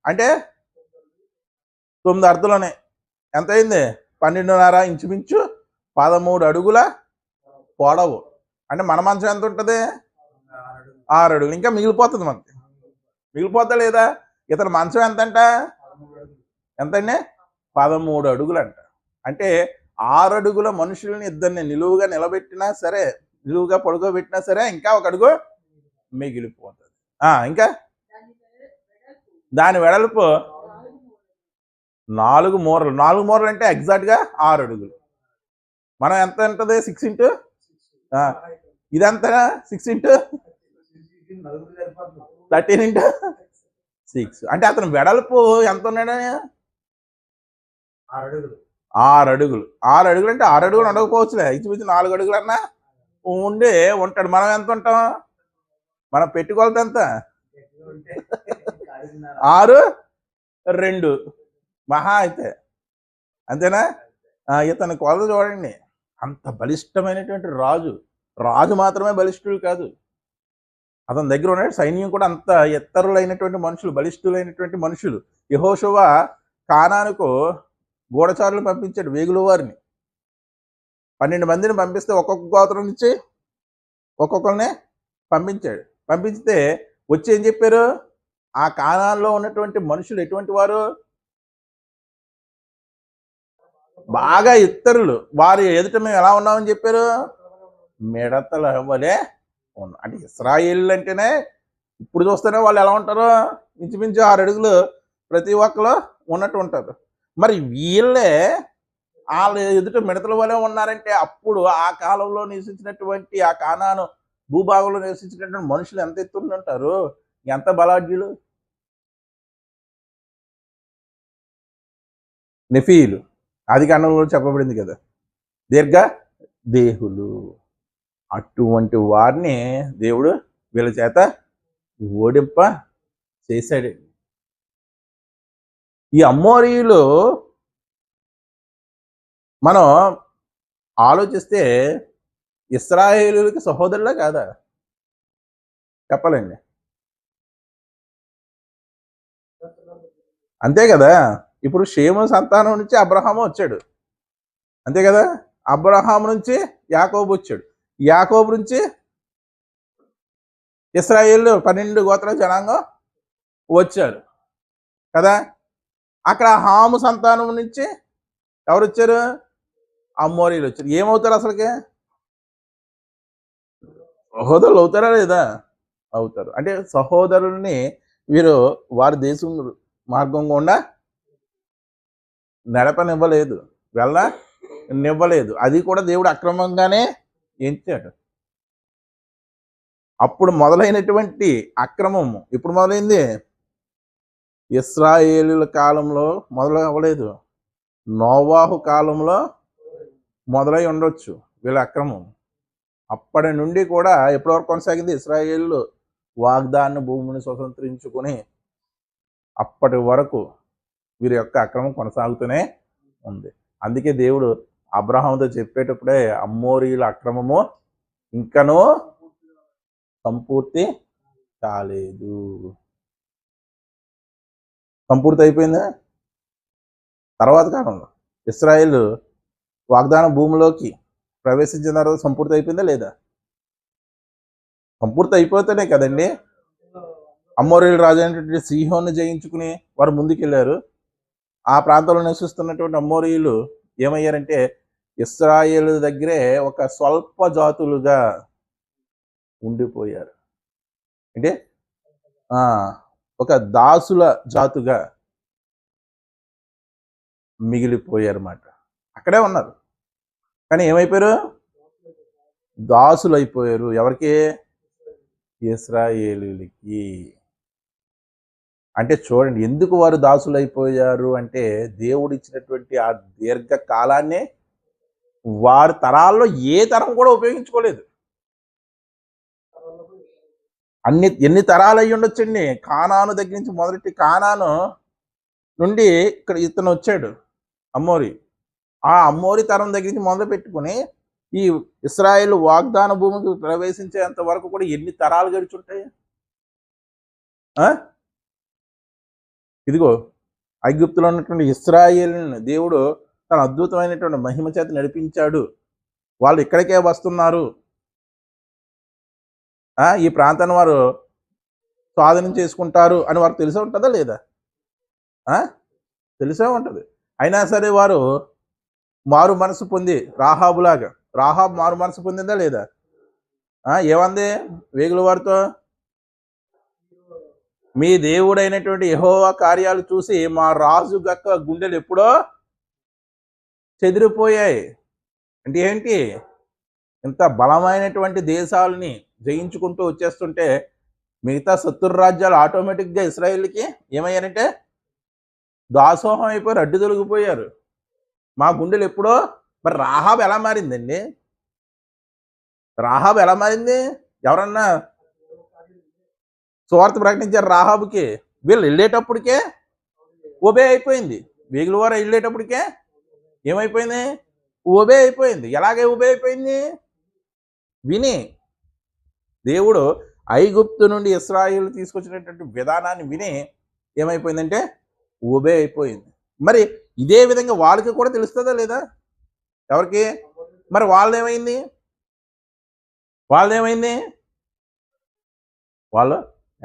Speaker 1: అంటే 9 అర్ధలోనే ఎంత అయింది? 12.5 ఇంచుమించు 13 అడుగుల పొడవు. అంటే మన మంచం ఎంత ఉంటుంది? 6 అడుగులు. ఇంకా మిగిలిపోతుంది మనకి, మిగిలిపోతా లేదా? ఇతని మంచం ఎంతంట? ఎంతండి? 13 అడుగులు అంట. అంటే 6 అడుగుల మనుషుల్ని ఇద్దరిని నిలువుగా నిలబెట్టినా సరే, నిలువుగా పడుకోబెట్టినా సరే ఇంకా 1 అడుగు మిగిలిపోతుంది. ఇంకా దాని వెడల్పు 4 మూరలు. 4 మూరలు అంటే ఎగ్జాక్ట్గా 6 అడుగులు. మనం ఎంత ఉంటుంది? 6 ఇంటూ ఇదంతా 6 ఇంటూ 13 ఇంటూ 6. అంటే అతను వెడల్పు ఎంత ఉన్నాడని? 6 అడుగులు. 6 అడుగులు అంటే 6 అడుగులు ఉండకపోవచ్చులే, ఇంచుమించు 4 అడుగులన్నా ఉంటాడు. మనం ఎంత ఉంటాం? మనం పెట్టుకోలేదు ఎంత? 6'2" మహా అయితే, అంతేనా? ఇతని కొలత చూడండి. అంత బలిష్టమైనటువంటి రాజు మాత్రమే బలిష్ఠులు కాదు, అతని దగ్గర ఉన్న సైన్యం కూడా అంత ఎత్తరులైనటువంటి మనుషులు, బలిష్ఠులైనటువంటి మనుషులు. యెహోషువ కానానుకు గూఢచారులు పంపించాడు, వేగుల వారిని 12 మందిని పంపిస్తే ఒక్కొక్క గోత్రం నుంచి ఒక్కొక్కరిని పంపించాడు. పంపిస్తే వచ్చి ఏం చెప్పారు? ఆ కానాన్లో ఉన్నటువంటి మనుషులు ఎటువంటి వారు? బాగా ఇతరులు. వారి ఎదుట మేము ఎలా ఉన్నామని చెప్పారు? మిడతల వలె ఉన్నాం. అంటే ఇశ్రాయేలు అంటేనే ఇప్పుడు చూస్తేనే వాళ్ళు ఎలా ఉంటారు? ఇంచుమించు 6 అడుగులు ప్రతి ఒక్కరు ఉన్నట్టు ఉంటారు. మరి వీళ్ళే వాళ్ళ ఎదుట మిడతల వలె ఉన్నారంటే అప్పుడు ఆ కాలంలో నివసించినటువంటి ఆ కానాను భూభాగంలో నివసించినటువంటి మనుషులు ఎంత ఎత్తున ఉంటారు? ఎంత బలాఢ్యులు? నెఫీలు ఆదికాండంలో చెప్పబడింది కదా, దీర్ఘ దేహులు. అటువంటి వారిని దేవుడు వీళ్ళ చేత ఓడింప చేశాడు. ఈ అమ్మోరీయులు మనం ఆలోచిస్తే ఇశ్రాయేలులకి సహోదరులా కాదా? చెప్పాలండి. అంతే కదా. ఇప్పుడు షేము సంతానం నుంచి అబ్రహాము వచ్చాడు, అంతే కదా. అబ్రహాము నుంచి యాకోబు వచ్చాడు, యాకోబు నుంచి ఇశ్రాయేలు 12 గోత్రాల జనాంగం వచ్చారు కదా. అక్కడ హాము సంతానం నుంచి ఎవరు వచ్చారు? అమ్మోరీలు వచ్చారు. ఏమవుతారు అసలుకి? సహోదరులు అవుతారా లేదా? అవుతారు. అంటే సహోదరుల్ని వీరు వారి దేశం మార్గం గుండా నడపనివ్వలేదు, వెళ్ళనివ్వలేదు. అది కూడా దేవుడు అక్రమంగానే ఎంచాడు. అప్పుడు మొదలైనటువంటి అక్రమము ఎప్పుడు మొదలైంది? ఇశ్రాయేలుల కాలంలో మొదలు అవ్వలేదు, నోవాహు కాలంలో మొదలై ఉండొచ్చు వీళ్ళ అక్రమం. అప్పటి నుండి కూడా ఎప్పటి వరకు కొనసాగింది? ఇశ్రాయేలు వాగ్దాన భూమిని స్వతంత్రించుకుని అప్పటి వరకు వీరి యొక్క అక్రమం కొనసాగుతూనే ఉంది. అందుకే దేవుడు అబ్రహాముతో చెప్పేటప్పుడే అమ్మోరీల అక్రమము ఇంకనూ సంపూర్తి కాలేదు. సంపూర్తి అయిపోయిందా? తర్వాత కాలంలో ఇశ్రాయేలు వాగ్దాన భూమిలోకి ప్రవేశించిన తర్వాత సంపూర్తి అయిపోయిందా లేదా? సంపూర్తి అయిపోతేనే కదండి అమ్మోరీల రాజు అయినటువంటి సీహోను జయించుకుని వారు ముందుకెళ్ళారు. ఆ ప్రాంతంలో నివసిస్తున్నటువంటి అమ్మోరీయులు ఏమయ్యారంటే ఇశ్రాయేలు దగ్గరే ఒక స్వల్ప జాతులుగా ఉండిపోయారు. అంటే ఒక దాసుల జాతుగా మిగిలిపోయారు అన్నమాట. అక్కడే ఉన్నారు కానీ ఏమైపోయారు? దాసులు అయిపోయారు. ఎవరికి? ఇశ్రాయేలీయులకి. అంటే చూడండి, ఎందుకు వారు దాసులు అయిపోయారు అంటే దేవుడు ఇచ్చినటువంటి ఆ దీర్ఘ కాలాన్ని వారి తరాల్లో ఏ తరం కూడా ఉపయోగించుకోలేదు. ఎన్ని తరాలు అయ్యి ఉండొచ్చండి. కానాను దగ్గర నుంచి మొదటి కానాను నుండి ఇక్కడ ఇతను వచ్చాడు అమ్మోరి. ఆ అమ్మోరి తరం దగ్గర నుంచి మొదలు పెట్టుకుని ఈ ఇశ్రాయేలు వాగ్దాన భూమికి ప్రవేశించేంత వరకు కూడా ఎన్ని తరాలు గడిచుంటాయి? ఇదిగో ఐగుప్తులో ఉన్నటువంటి ఇశ్రాయేలుని దేవుడు తన అద్భుతమైనటువంటి మహిమ చేత నడిపించాడు. వాళ్ళు ఇక్కడికే వస్తున్నారు, ఈ ప్రాంతాన్ని వారు స్వాధీనం చేసుకుంటారు అని వారికి తెలిసే ఉంటుందా లేదా? తెలిసే ఉంటుంది. అయినా సరే వారు మారు మనసు పొంది రాహాబులాగా, రాహాబు మారు మనసు పొందిందా లేదా? ఏమంది వేగుల వారితో? మీ దేవుడైనటువంటి యెహోవా కార్యాలు చూసి మా రాజు గక్క గుండెలు ఎప్పుడో చెదిరిపోయాయి. అంటే ఏంటి? ఇంత బలమైనటువంటి దేశాలని జయించుకుంటూ వచ్చేస్తుంటే మిగతా శత్రు రాజ్యాలు ఆటోమేటిక్గా ఇశ్రాయేలుకి ఏమయ్యారంటే దాసోహం అయిపోయారు, అడ్డు తొలగిపోయారు. మా గుండెలు ఎప్పుడో. మరి రాహాబు ఎలా మారిందండి? రాహాబు ఎలా మారింది? ఎవరన్నా సువార్త ప్రకటించారు రాహాబుకి? వీళ్ళు వెళ్ళేటప్పటికే ఓబే అయిపోయింది. వేగుల వారు వెళ్ళేటప్పటికే ఏమైపోయింది? ఓబే అయిపోయింది. ఎలాగే ఓబే అయిపోయింది? విని దేవుడు ఐగుప్తు నుండి ఇశ్రాయేలు తీసుకొచ్చినటువంటి విధానాన్ని విని ఏమైపోయిందంటే ఓబే అయిపోయింది. మరి ఇదే విధంగా వాళ్ళకి కూడా తెలుస్తుందా లేదా? ఎవరికి? మరి వాళ్ళేమైంది? వాళ్ళు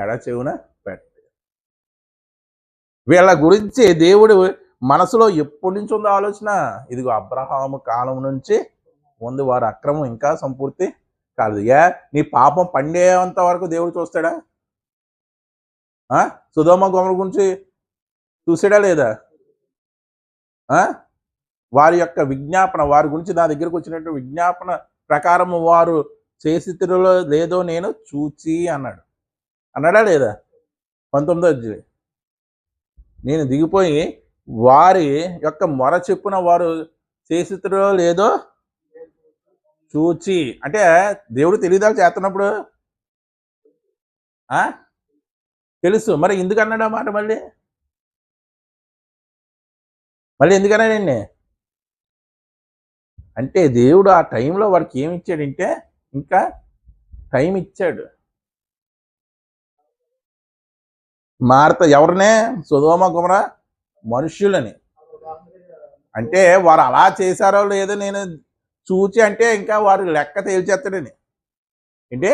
Speaker 1: ఎడ చెవున పెట్ట. వీళ్ళ గురించి దేవుడు మనసులో ఎప్పటి నుంచి ఉందో ఆలోచన. ఇదిగో అబ్రహాము కాలం నుంచి ముందు వారి అక్రమం ఇంకా సంపూర్తి కాదు. నీ పాపం పండేంత వరకు దేవుడు చూస్తాడా? సొదొమ గొమొర్రా గురించి చూసాడా లేదా? వారి యొక్క విజ్ఞాపన, వారి గురించి నా దగ్గరకు వచ్చినట్టు విజ్ఞాపన ప్రకారం వారు చేసితిలో లేదో నేను చూచి అన్నాడా లేదా? 19వ అధ్యాయం. నేను దిగిపోయి వారి యొక్క మొర చెప్పున వారు చేసితిలో లేదో చూచి. అంటే దేవుడు తెలియదా చేస్తున్నప్పుడు? తెలుసు. మరి ఎందుకు అన్నాడు ఆ మాట? మళ్ళీ ఎందుకన్నాడండి? అంటే దేవుడు ఆ టైంలో వాడికి ఏమి ఇచ్చాడంటే ఇంకా టైం ఇచ్చాడు. మారత ఎవరినే? సొదొమ గొమొర్రా మనుష్యులని. అంటే వారు అలా చేశారో లేదో నేను చూచి అంటే ఇంకా వారు లెక్క తేల్చేస్తాడని. ఏంటి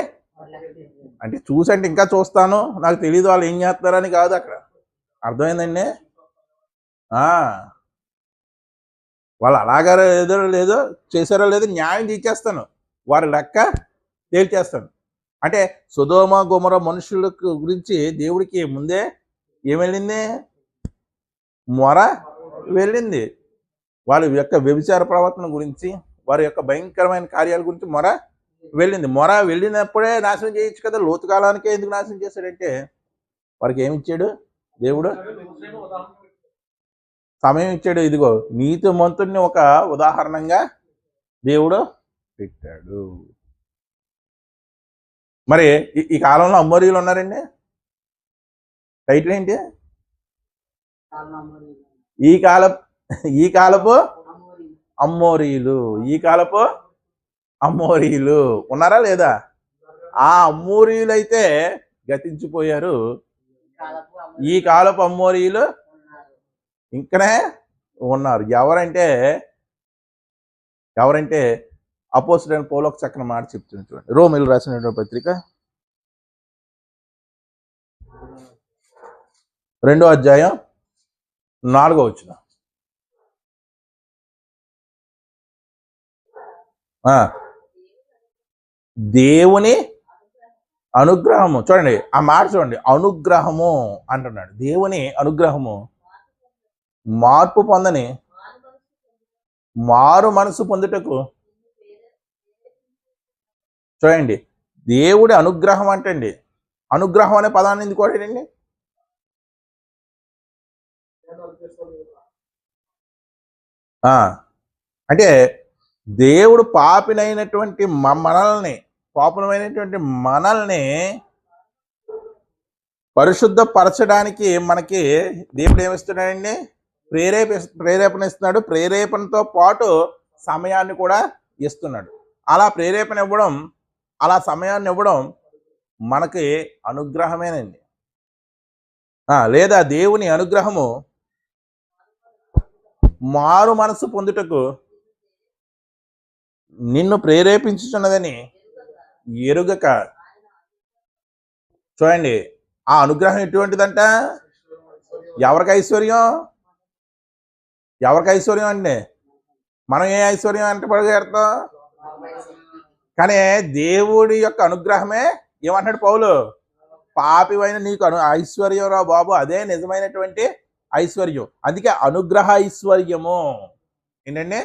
Speaker 1: అంటే చూసి అంటే ఇంకా చూస్తాను, నాకు తెలియదు వాళ్ళు ఏం చేస్తున్నారని కాదు అక్కడ. అర్థమైందండి? వాళ్ళు అలాగా లేదో చేశారో లేదో న్యాయం తీర్చేస్తాను, వారి లెక్క తేల్చేస్తాను. అంటే సొదొమ గొమొర్రా మనుషుల గురించి దేవుడికి ముందే ఏం వెళ్ళింది? మొర వెళ్ళింది. వాళ్ళ యొక్క వ్యభిచార ప్రవర్తన గురించి, వారి యొక్క భయంకరమైన కార్యాల గురించి మొర వెళ్ళింది. మొర వెళ్ళినప్పుడే నాశనం చేయొచ్చు కదా. లోతు కాలానికే ఎందుకు నాశనం చేశాడంటే వారికి ఏమి ఇచ్చాడు దేవుడు? సమయం ఇచ్చాడు. ఇదిగో నీతిమంతుడిని ఒక ఉదాహరణంగా దేవుడు పెట్టాడు. మరి ఈ కాలంలో అమోరీలు ఉన్నారండి. టైటిల్ ఏంటి? ఈ కాలపు అమ్మోరీలు. ఈ కాలపు అమ్మోరీలు ఉన్నారా లేదా? ఆ అమ్మోరీలు అయితే గతించిపోయారు. ఈ కాలపు అమ్మోరీలు ఇంకనే ఉన్నారు. ఎవరంటే అపోస్తలుడైన పౌలు ఒక చక్కని మాట చెప్తుంది చూడండి. రోమీయులకు రాసినటువంటి పత్రిక 2వ అధ్యాయం 4వ వచనం. దేవుని అనుగ్రహము. చూడండి ఆ మాట చూడండి. అనుగ్రహము అంటున్నాడు. దేవుని అనుగ్రహము మార్పు పొందని మారు మనసు పొందుటకు. చూడండి దేవుడి అనుగ్రహం అంటండి. అనుగ్రహం అనే పదాన్ని ఎందుకు వాడాడండి? అంటే దేవుడు పాపినైనటువంటి పాపులమైనటువంటి మనల్ని పరిశుద్ధపరచడానికి మనకి దేవుడు ఏమిస్తున్నాడండి? ప్రేరేపణ ఇస్తున్నాడు. ప్రేరేపణతో పాటు సమయాన్ని కూడా ఇస్తున్నాడు. అలా ప్రేరేపణ ఇవ్వడం, అలా సమయాన్ని ఇవ్వడం మనకి అనుగ్రహమేనండి. లేదా దేవుని అనుగ్రహము మారు మనసు పొందుటకు నిన్ను ప్రేరేపించుచున్నదని ఎరుగక. చూడండి ఆ అనుగ్రహం ఎటువంటిదంట? ఎవరికి ఐశ్వర్యం? అంటే మనం ఏ ఐశ్వర్యం అంటే పడగెడతాం? కానీ దేవుడి యొక్క అనుగ్రహమే ఏమంటాడు పౌలు? పాపివైన నీకు ఐశ్వర్యం రా బాబు, అదే నిజమైనటువంటి ఐశ్వర్యం. అందుకే అనుగ్రహ ఐశ్వర్యము. ఏంటండి?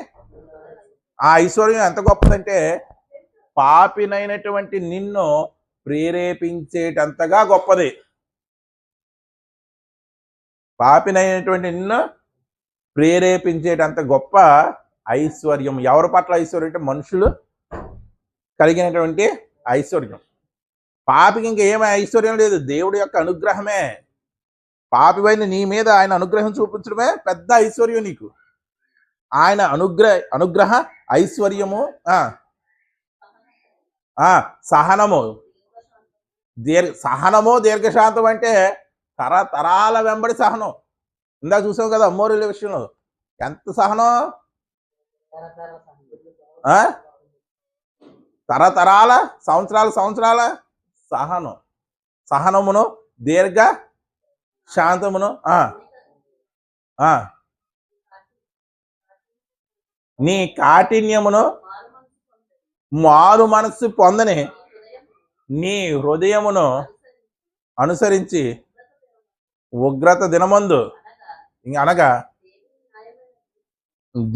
Speaker 1: ఆ ఐశ్వర్యం ఎంత గొప్పదంటే పాపినైనటువంటి నిన్ను ప్రేరేపించేటంతగా గొప్పది. పాపినైనటువంటి నిన్ను ప్రేరేపించేటంత గొప్ప ఐశ్వర్యం. ఎవరి పట్ల ఐశ్వర్యం అంటే మనుషులు కలిగినటువంటి ఐశ్వర్యం. పాపికి ఇంకా ఏమీ ఐశ్వర్యం లేదు, దేవుడి యొక్క అనుగ్రహమే. పాపివైన నీ మీద ఆయన అనుగ్రహం చూపించడమే పెద్ద ఐశ్వర్యం నీకు. ఆయన అనుగ్రహ ఐశ్వర్యము, సహనము, సహనము దీర్ఘశాంతం. అంటే తరతరాల వెంబడి సహనం. ఇందాక చూసాం కదా అమ్మోరీల విషయంలో ఎంత సహనం. తరతరాల సంవత్సరాల సహనం, సహనమును దీర్ఘ శాంతమును. నీ కాఠిన్యమును మారు మనస్సు పొందని నీ హృదయమును అనుసరించి ఉగ్రత దినమందు, అనగా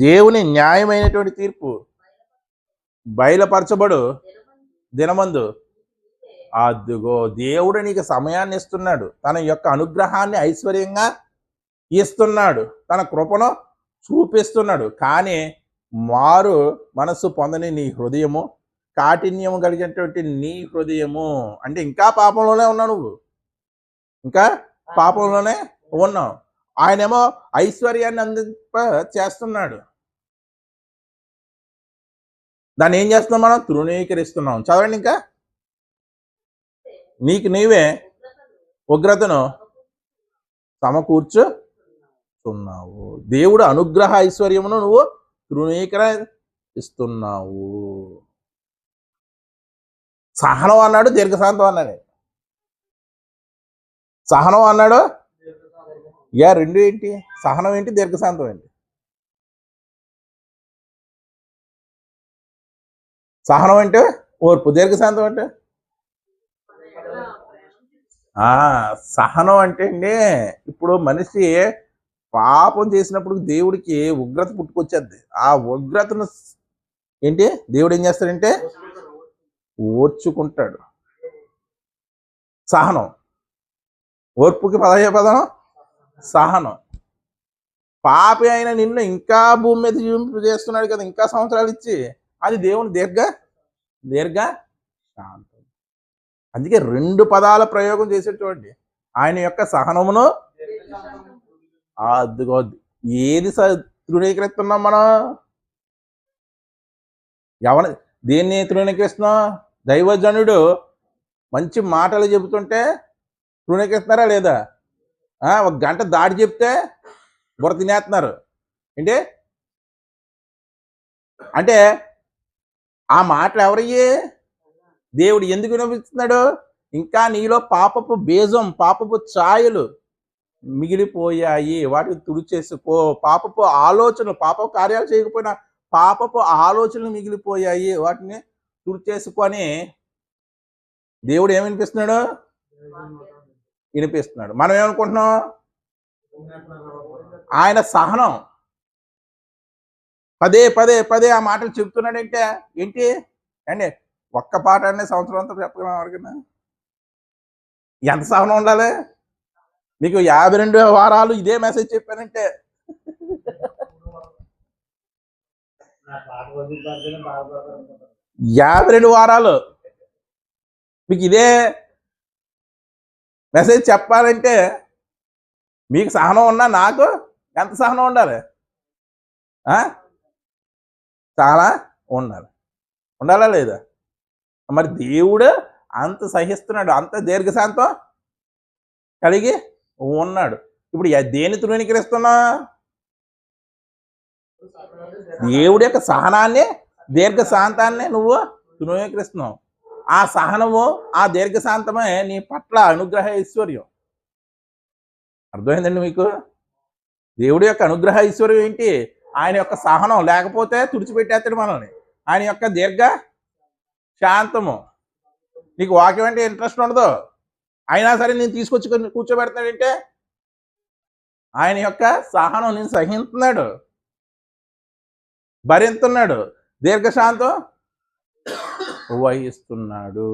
Speaker 1: దేవుని న్యాయమైనటువంటి తీర్పు బయలుపరచబడు దినమందు. అదిగో దేవుడు నీకు సమయాన్ని ఇస్తున్నాడు, తన యొక్క అనుగ్రహాన్ని ఐశ్వర్యంగా ఇస్తున్నాడు, తన కృపను చూపిస్తున్నాడు. కానీ మారు మనస్సు పొందని నీ హృదయము, కాఠిన్యము కలిగినటువంటి నీ హృదయము. అంటే ఇంకా పాపంలోనే ఉన్నావు, నువ్వు ఇంకా పాపంలోనే ఉన్నావు. ఆయనేమో ఐశ్వర్యాన్ని అందింప చేస్తున్నాడు. దాన్ని ఏం చేస్తున్నాం మనం? తృణీకరిస్తున్నాం. చదవండి ఇంకా. నీకు నీవే ఉగ్రతను సమకూర్చుతున్నావు. దేవుడు అనుగ్రహ ఐశ్వర్యమును నువ్వు తృణీకరిస్తున్నావు. సహనం అన్నాడు, దీర్ఘశాంతం అన్నాడు. సహనం అన్నాడు, రెండు ఏంటి? సహనం ఏంటి, దీర్ఘశాంతం ఏంటి? సహనం అంటే ఓర్పు, దీర్ఘశాంతం అంటే సహనం అంటే అండి, ఇప్పుడు మనిషి పాపం చేసినప్పుడు దేవుడికి ఉగ్రత పుట్టుకొచ్చేది. ఆ ఉగ్రతను ఏంటి దేవుడు ఏం చేస్తాడంటే ఓర్చుకుంటాడు. సహనం. ఓర్పుకి పదం సహనం. పాపి అయిన నిన్ను ఇంకా భూమి మీద జీవింపు చేస్తున్నాడు కదా, ఇంకా సంవత్సరాలు ఇచ్చి. అది దేవుని దీర్ఘ శాంతం. అందుకే 2 పదాల ప్రయోగం చేసేటండి. ఆయన యొక్క సహనమును. అదిగో ఏది తృణీకరిస్తున్నాం మనం? దేన్ని తృణీకరిస్తున్నాం? దైవజనుడు మంచి మాటలు చెబుతుంటే తృణీకరిస్తున్నారా లేదా? 1 గంట దాడి చెప్తే బుర్ర తినేస్తున్నారు ఏంటి? అంటే ఆ మాటలు ఎవరయ్యే? దేవుడు ఎందుకు వినిపిస్తున్నాడు? ఇంకా నీలో పాపపు బీజం, పాపపు ఛాయలు మిగిలిపోయాయి, వాటిని తుడిచేసుకో. పాపపు ఆలోచనలు, పాపపు కార్యాలు చేయకపోయినా పాపపు ఆలోచనలు మిగిలిపోయాయి, వాటిని తుడిచేసుకొని దేవుడు ఏమి వినిపిస్తున్నాడు? వినిపిస్తున్నాడు. మనం ఏమనుకుంటున్నాం? ఆయన సహనం పదే ఆ మాటలు చెప్తున్నాడంటే ఏంటి అండి? ఒక్క పాట అనే సంవత్సరం అంతా చెప్పగలం ఎవరికైనా? ఎంత సహనం ఉండాలి? మీకు 52 వారాలు ఇదే మెసేజ్ చెప్పానంటే 52 వారాలు మీకు ఇదే మెసేజ్ చెప్పాలంటే మీకు సహనం ఉన్నా నాకు ఎంత సహనం ఉండాలి? చాలా ఉండాలా లేదా? మరి దేవుడు అంత సహిస్తున్నాడు, అంత దీర్ఘశాంతం కలిగి ఉన్నాడు. ఇప్పుడు దేని తృణీకరిస్తున్నా? దేవుడి యొక్క సహనాన్ని, దీర్ఘశాంతాన్ని నువ్వు తృణీకరిస్తున్నావు. ఆ సహనము, ఆ దీర్ఘశాంతమే నీ పట్ల అనుగ్రహ ఐశ్వర్యం. అర్థమైందండి మీకు? దేవుడి యొక్క అనుగ్రహ ఐశ్వర్యం ఏంటి? ఆయన యొక్క సహనం. లేకపోతే తుడిచిపెట్టేస్తాడు మనల్ని. ఆయన యొక్క దీర్ఘ శాంతము. నీకు వాక్యం అంటే ఇంట్రెస్ట్ ఉండదు, అయినా సరే నేను తీసుకొచ్చి కూర్చోబెడతాడంటే ఆయన యొక్క సహనం నేను సహిస్తున్నాడు, భరిస్తున్నాడు, దీర్ఘశాంతం వహిస్తున్నాడు.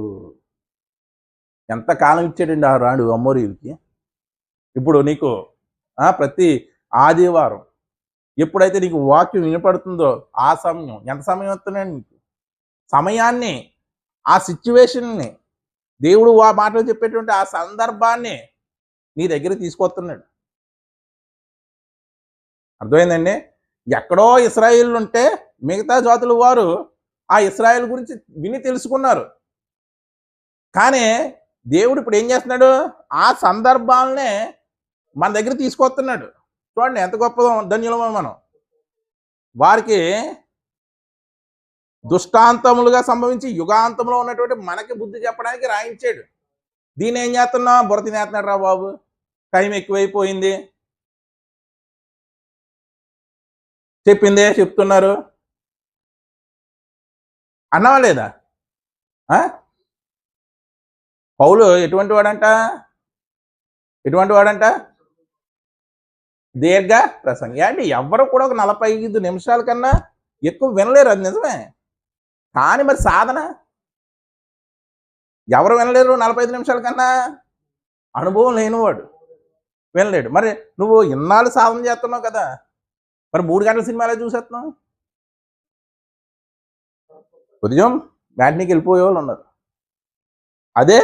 Speaker 1: ఎంతకాలం ఇచ్చాడండి ఆ రాడు అమ్మోరీలకి. ఇప్పుడు నీకు ప్రతి ఆదివారం ఎప్పుడైతే నీకు వాక్యం వినపడుతుందో ఆ సమయం, ఎంత సమయం వస్తున్నాడు నీకు? సమయాన్ని, ఆ సిచ్యువేషన్ని, దేవుడు ఆ మాటలు చెప్పేటువంటి ఆ సందర్భాన్ని నీ దగ్గర తీసుకొస్తున్నాడు. అర్థమైందండి? ఎక్కడో ఇశ్రాయేలు ఉంటే మిగతా జాతుల వారు ఆ ఇశ్రాయేల్ గురించి విని తెలుసుకున్నారు. కానీ దేవుడు ఇప్పుడు ఏం చేస్తున్నాడు? ఆ సందర్భాలనే మన దగ్గర తీసుకొస్తున్నాడు. చూడండి ఎంత గొప్ప ధన్యులమో మనం. వారికి దుష్టాంతములుగా సంభవించి యుగాంతంలో ఉన్నటువంటి మనకి బుద్ధి చెప్పడానికి రాయించాడు. దీన్ని ఏం చేస్తున్నా? బుర్ర తినేస్తున్నాడు రా బాబు, టైం ఎక్కువైపోయింది, చెప్పిందే చెప్తున్నారు అన్నావా లేదా? పౌలు ఎటువంటి వాడంట? దీర్ఘ ప్రసంగి. అంటే ఎవరు కూడా ఒక 45 నిమిషాల కన్నా ఎక్కువ వినలేరు, అది నిజమే. కానీ మరి సాధన ఎవరు వినలేరు 45 నిమిషాల కన్నా? అనుభవం లేనివాడు వినలేడు. మరి నువ్వు ఇన్నాళ్ళు సాధన చేస్తున్నావు కదా, మరి 3 గంటల సినిమాలో చూసేస్తున్నావు. ఉదయం మ్యాట్నీకి వెళ్ళిపోయే వాళ్ళు ఉన్నారు, అదే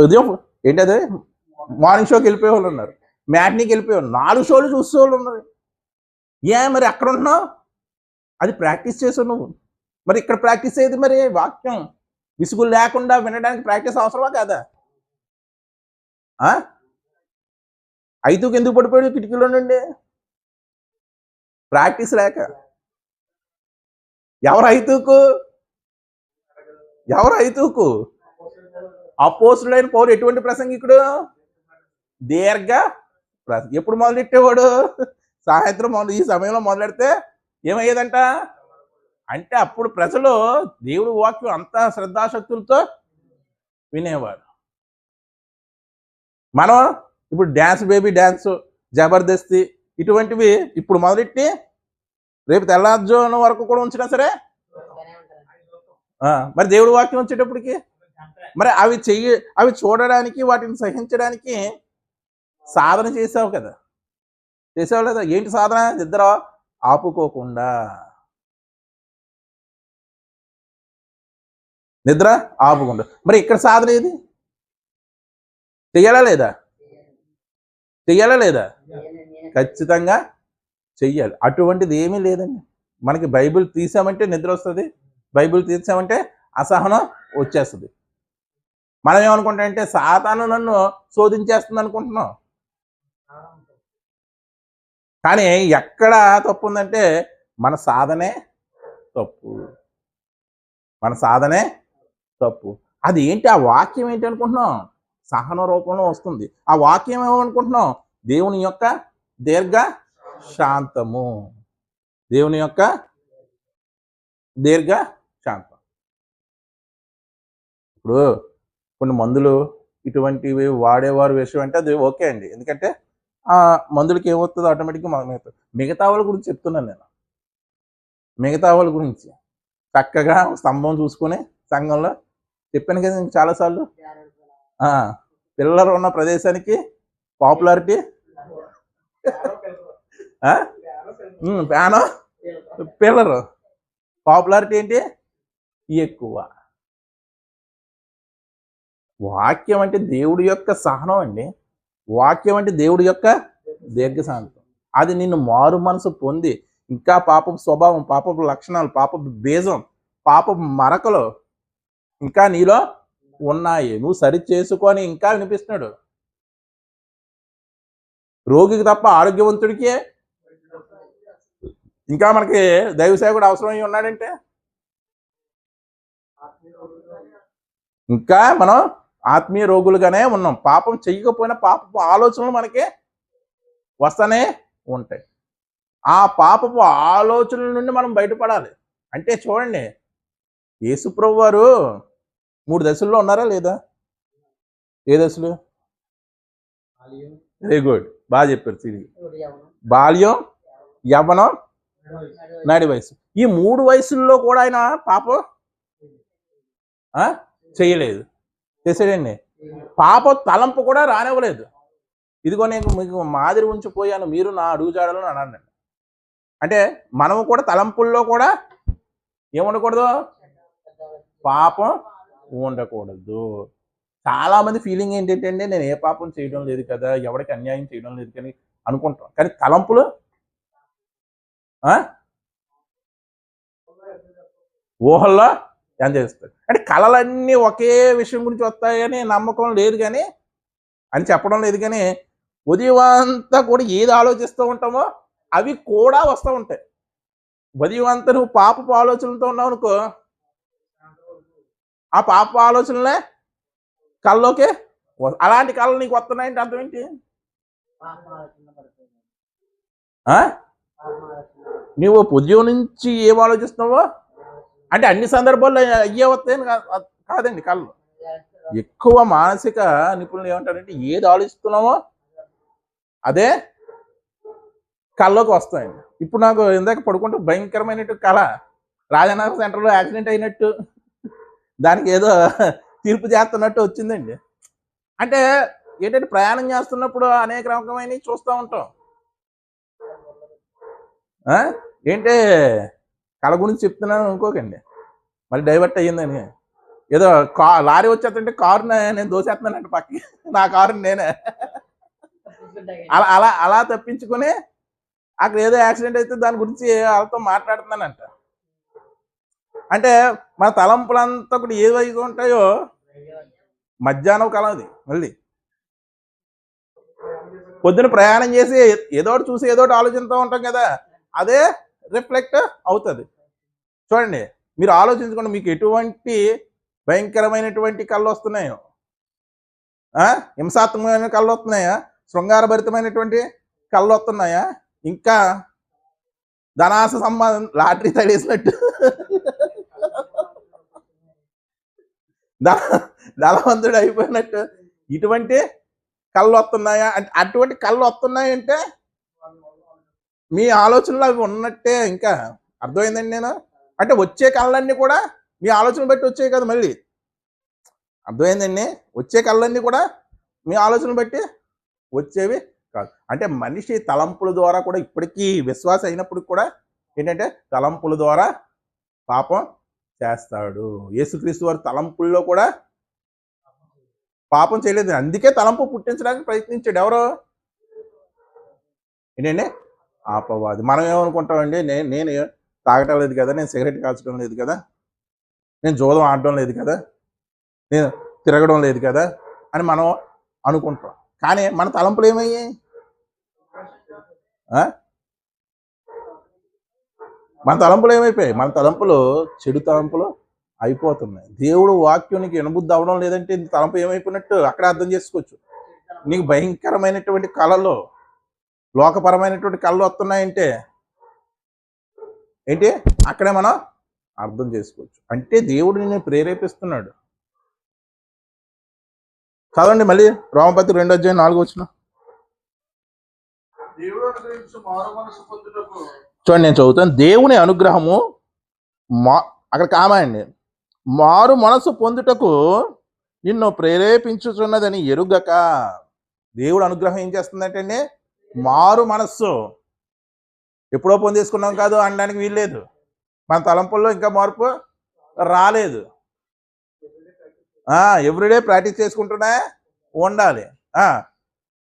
Speaker 1: ఉదయం ఏంటి అదే మార్నింగ్ షోకి వెళ్ళిపోయే వాళ్ళు ఉన్నారు, మ్యాట్నీకి వెళ్ళిపోయే వాళ్ళు, 4 షోలు చూసే వాళ్ళు ఉన్నారు. మరి అక్కడ ఉంటున్నావు? అది ప్రాక్టీస్ చేసావు నువ్వు. మరి ఇక్కడ ప్రాక్టీస్ అయ్యేది మరి వాక్యం విసుగు లేకుండా వినడానికి ప్రాక్టీస్ అవసరమా కాదా? ఐదుకు ఎందుకు పడిపోయాడు కిటికీలో నుండి? ప్రాక్టీస్ లేక. ఎవరు ఐతూకు? అపోస్తుడైన పౌలు ఎటువంటి ప్రసంగికుడు? దీర్ఘ ఎప్పుడు మొదలెట్టేవాడు? సాయంత్రం ఈ సమయంలో మొదలెడితే ఏమయ్యేదంట అంటే అప్పుడు ప్రజలు దేవుడి వాక్యం అంతా శ్రద్ధాశక్తులతో వినేవారు. మనం ఇప్పుడు డ్యాన్స్ బేబీ డ్యాన్స్, జబర్దస్తి ఇటువంటివి ఇప్పుడు మొదలెట్టి రేపు తెల్లారుజామున వరకు కూడా ఉంచినా సరే మరి దేవుడి వాక్యం వచ్చేటప్పటికి మరి అవి చూడడానికి వాటిని సహించడానికి సాధన చేసావు కదా, చేసావు లేదా? ఏంటి సాధన? నిద్ర ఆపుకోకుండా, నిద్ర ఆపుకుండా. మరి ఇక్కడ సాధన ఏది? చెయ్యాలా లేదా? ఖచ్చితంగా చెయ్యాలి. అటువంటిది ఏమీ లేదండి. మనకి బైబిల్ తీసామంటే నిద్ర వస్తుంది, బైబిల్ తీసామంటే అసహనం వచ్చేస్తుంది. మనం ఏమనుకుంటామంటే సాతాను నన్ను శోధించేస్తుంది అనుకుంటున్నాం. కానీ ఎక్కడ తప్పు ఉందంటే మన సాధనే తప్పు. అది ఏంటి? ఆ వాక్యం ఏంటి అనుకుంటున్నాం? సహన రూపంలో వస్తుంది. ఆ వాక్యం ఏమనుకుంటున్నాం? దేవుని యొక్క దీర్ఘ శాంతము, దేవుని యొక్క దీర్ఘ శాంతం. ఇప్పుడు కొన్ని మందులు ఇటువంటివి వాడేవారు విషయం అంటే అది ఓకే అండి. ఎందుకంటే ఆ మందులకి ఏమవుతుందో ఆటోమేటిక్గా మిగతా వాళ్ళ గురించి చెప్తున్నాను నేను. మిగతా వాళ్ళ గురించి చక్కగా స్తంభం చూసుకొని సంఘంలో చెప్పాను కదా నేను చాలాసార్లు. పిల్లలు ఉన్న ప్రదేశానికి పాపులారిటీ ఫ్యాను పిల్లరు పాపులారిటీ ఏంటి ఎక్కువ. వాక్యం అంటే దేవుడి యొక్క సహనం అండి. వాక్యం అంటే దేవుడి యొక్క దీర్ఘశాంతం. అది నిన్ను మారు మనసు పొంది ఇంకా పాపపు స్వభావం, పాపపు లక్షణాలు, పాపపు బీజం, పాపపు మరకలు ఇంకా నీలో ఉన్నాయి, నువ్వు సరి చేసుకొని ఇంకా వినిపిస్తున్నాడు. రోగికి తప్ప ఆరోగ్యవంతుడికి ఇంకా మనకి దైవసేవకుడు అవసరమై ఉన్నాడంటే ఇంకా మనం ఆత్మీయ రోగులుగానే ఉన్నాం. పాపం చెయ్యకపోయినా పాపపు ఆలోచనలు మనకి వస్తూనే ఉంటాయి. ఆ పాపపు ఆలోచనల నుండి మనం బయటపడాలి. అంటే చూడండి, యేసుప్రభు వారు 3 దశల్లో ఉన్నారా లేదా? ఏ దశలు? వెరీ గుడ్, బాగా చెప్పారు. తిరిగి బాల్యం, యవ్వనం, నడి వయసు. ఈ 3 వయసుల్లో కూడా ఆయన పాపం చేయలేదు. చేసాడండి. పాప తలంపు కూడా రానివ్వలేదు. ఇదిగో నేను మీకు మాదిరి ఉంచిపోయాను, మీరు నా అడుగుజాడలను అనండి. అంటే మనము కూడా తలంపుల్లో కూడా ఏముండకూడదు? పాపం ఉండకూడదు. చాలా మంది ఫీలింగ్ ఏంటంటే అండి, నేను ఏ పాపం చేయడం లేదు కదా, ఎవరికి అన్యాయం చేయడం లేదు కానీ అనుకుంటాం. కానీ తలంపులు ఊహల్లో ఎంత చేస్తాడు. అంటే కళలన్నీ ఒకే విషయం గురించి వస్తాయని నమ్మకం లేదు కానీ అని చెప్పడం లేదు కానీ ఉదయం అంతా కూడా ఏది ఆలోచిస్తూ ఉంటామో అవి కూడా వస్తూ ఉంటాయి. ఉదయం అంతా నువ్వు పాపపు ఆలోచనలతో ఉన్నావు అనుకో, ఆ పాప ఆలోచనలే కళ్ళలోకి అలాంటి కళలు నీకు వస్తున్నాయంటే అర్థం ఏంటి? నువ్వు ఉద్యోగం నుంచి ఏం ఆలోచిస్తున్నావో అంటే అన్ని సందర్భాల్లో అయ్యే వస్తాయని కాదండి. కళ్ళు ఎక్కువ మానసిక నిపుణులు ఏమంటారంటే ఏది ఆలోచిస్తున్నామో అదే కళ్ళలోకి వస్తాయండి. ఇప్పుడు నాకు ఇందాక పడుకుంటూ భయంకరమైనట్టు కళ, రాజనగర్ సెంటర్లో యాక్సిడెంట్ అయినట్టు, దానికి ఏదో తీర్పు చేస్తున్నట్టు వచ్చిందండి. అంటే ఏంటంటే ప్రయాణం చేస్తున్నప్పుడు అనేక రకమైనవి చూస్తూ ఉంటాం. ఏంటే కళ గురించి చెప్తున్నాను అనుకోకండి, మళ్ళీ డైవర్ట్ అయ్యిందని. ఏదో లారీ వచ్చేస్తుంటే కారుని నేను దోసేస్తున్నానంటే పక్కకి, నా కారుని నేనే అలా అలా అలా తప్పించుకుని అక్కడ ఏదో యాక్సిడెంట్ అయితే దాని గురించి వాళ్ళతో మాట్లాడుతున్నానంట. అంటే మన తలంపులంతా కూడా ఏవైతే ఉంటాయో మధ్యాహ్నం కాలం అది. మళ్ళీ పొద్దున ప్రయాణం చేసి ఏదో ఒకటి చూసి ఏదో ఒకటి ఆలోచిస్తూ ఉంటాం కదా, అదే రిఫ్లెక్ట్ అవుతుంది. చూడండి, మీరు ఆలోచించుకోండి, మీకు ఎటువంటి భయంకరమైనటువంటి కళ్ళు వస్తున్నాయో, హింసాత్మకమైన కళ్ళు వస్తున్నాయా, శృంగారభరితమైనటువంటి కళ్ళు వస్తున్నాయా, ఇంకా ధనాస సంబంధం లాటరీ తడేసినట్టు ధనవంతుడు అయిపోయినట్టు ఇటువంటి కళ్ళు వస్తున్నాయా? అంటే అటువంటి కళ్ళు వస్తున్నాయంటే మీ ఆలోచనలు అవి ఉన్నట్టే. ఇంకా అర్థమైందండి నేను అంటే వచ్చే కళ్ళన్నీ కూడా మీ ఆలోచన బట్టి వచ్చాయి కదా. మళ్ళీ అర్థమైందండి, వచ్చే కళ్ళన్నీ కూడా మీ ఆలోచన బట్టి వచ్చేవి కాదు. అంటే మనిషి తలంపుల ద్వారా కూడా ఇప్పటికీ విశ్వాస అయినప్పుడు కూడా ఏంటంటే తలంపుల ద్వారా పాపం చేస్తాడు. యేసుక్రీస్తు వారి తలంపుల్లో కూడా పాపం చేయలేదు, అందుకే తలంపు పుట్టించడానికి ప్రయత్నించాడు. ఎవరు? ఏంటండి? అపవాది. మనం ఏమనుకుంటామండి, నేను తాగటం లేదు కదా, నేను సిగరెట్ కాల్చడం లేదు కదా, నేను జూదం ఆడడం లేదు కదా, నేను తిరగడం లేదు కదా అని మనం అనుకుంటాం. కానీ మన తలంపులు ఏమయ్యాయి? మన తలంపులు ఏమైపోయాయి? మన తలంపులు చెడు తలంపులు అయిపోతున్నాయి. దేవుడు వాక్యం నీకు వినబుద్ధి అవ్వడం లేదంటే తలంపు ఏమైపోయినట్టు అక్కడ అర్థం చేసుకోవచ్చు. నీకు భయంకరమైనటువంటి కళలు, లోకపరమైనటువంటి కళ్ళు వస్తున్నాయంటే ఏంటి అక్కడే మనం అర్థం చేసుకోవచ్చు. అంటే దేవుడు నిన్ను ప్రేరేపిస్తున్నాడు. చదవండి మళ్ళీ రోమపత్రిక 2:4
Speaker 2: దేవుడు అనుగ్రహించు మారు మనసు పొందుటకు.
Speaker 1: చూడండి, నేను చదువుతాను. దేవుని అనుగ్రహము అక్కడ కామాయండి, మారు మనసు పొందుటకు నిన్ను ప్రేరేపించుచున్నదని ఎరుగక. దేవుడు అనుగ్రహం ఏం చేస్తుందంటే మారు మనస్సు. ఎప్పుడో పొందేసుకున్నాం కాదు అనడానికి వీల్లేదు. మన తలంపుల్లో ఇంకా మార్పు రాలేదు. ఎవ్రీడే ప్రాక్టీస్ చేసుకుంటూనే ఉండాలి.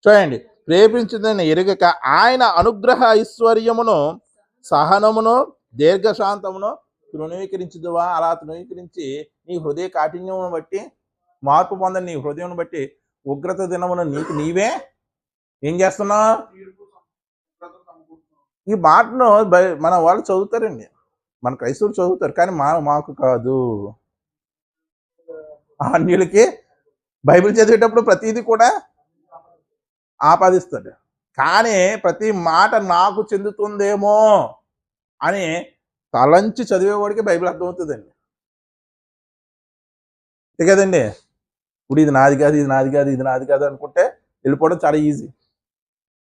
Speaker 1: చూడండి, ప్రేరేపించుదని ఎరుగక ఆయన అనుగ్రహ ఐశ్వర్యమును సహనమును దీర్ఘశాంతమును తృణీకరించుదువా. అలా తృణీకరించి నీ హృదయ కాఠిన్యమును బట్టి మార్పు పొందని నీ హృదయం బట్టి ఉగ్రత దినమును నీకు నీవే ఏం చేస్తున్నావు? ఈ మాటను మన వాళ్ళు చదువుతారండి, మన క్రైస్తవులు చదువుతారు, కానీ మాకు కాదు. అన్యులకి బైబిల్ చదివేటప్పుడు ప్రతిదీ కూడా ఆపాదిస్తాడు, కానీ ప్రతి మాట నాకు చెందుతుందేమో అని తలంచి చదివేవాడికి బైబిల్ అర్థమవుతుందండి. అంతే కదండి. ఇప్పుడు ఇది నాది కాదు, ఇది నాది కాదు, ఇది నాది కాదు అనుకుంటే వెళ్ళిపోవడం చాలా ఈజీ.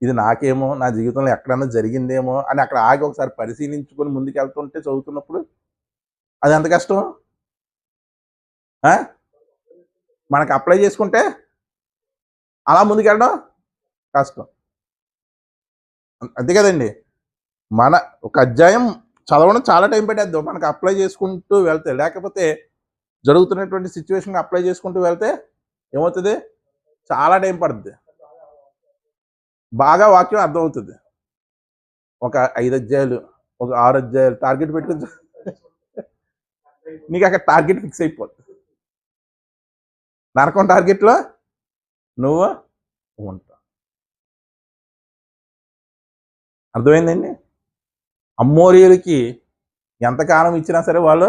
Speaker 1: ఇది నాకేమో, నా జీవితంలో ఎక్కడన్నా జరిగిందేమో అని అక్కడ ఆగి ఒకసారి పరిశీలించుకొని ముందుకు వెళ్తుంటే చదువుతున్నప్పుడు అది ఎంత కష్టం. మనకు అప్లై చేసుకుంటే అలా ముందుకెళ్ళడం కష్టం. అంతే కదండి. మన ఒక అధ్యాయం చదవడం చాలా టైం పట్టేద్దాం మనకు అప్లై చేసుకుంటూ వెళ్తే. లేకపోతే జరుగుతున్నటువంటి సిచ్యువేషన్కి అప్లై చేసుకుంటూ వెళ్తే ఏమవుతుంది? చాలా టైం పడుతుంది. బాగా వాక్యం అర్థమవుతుంది. ఒక 5 అధ్యాయాలు, ఒక 6 అధ్యాయాలు టార్గెట్ పెట్టుకుని నీకు అక్కడ టార్గెట్ ఫిక్స్ అయిపోతుంది. నరకం టార్గెట్లో నువ్వు ఉంటావు. అర్థమైందండి. అమ్మోరీయులకి ఎంతకాలం ఇచ్చినా సరే వాళ్ళు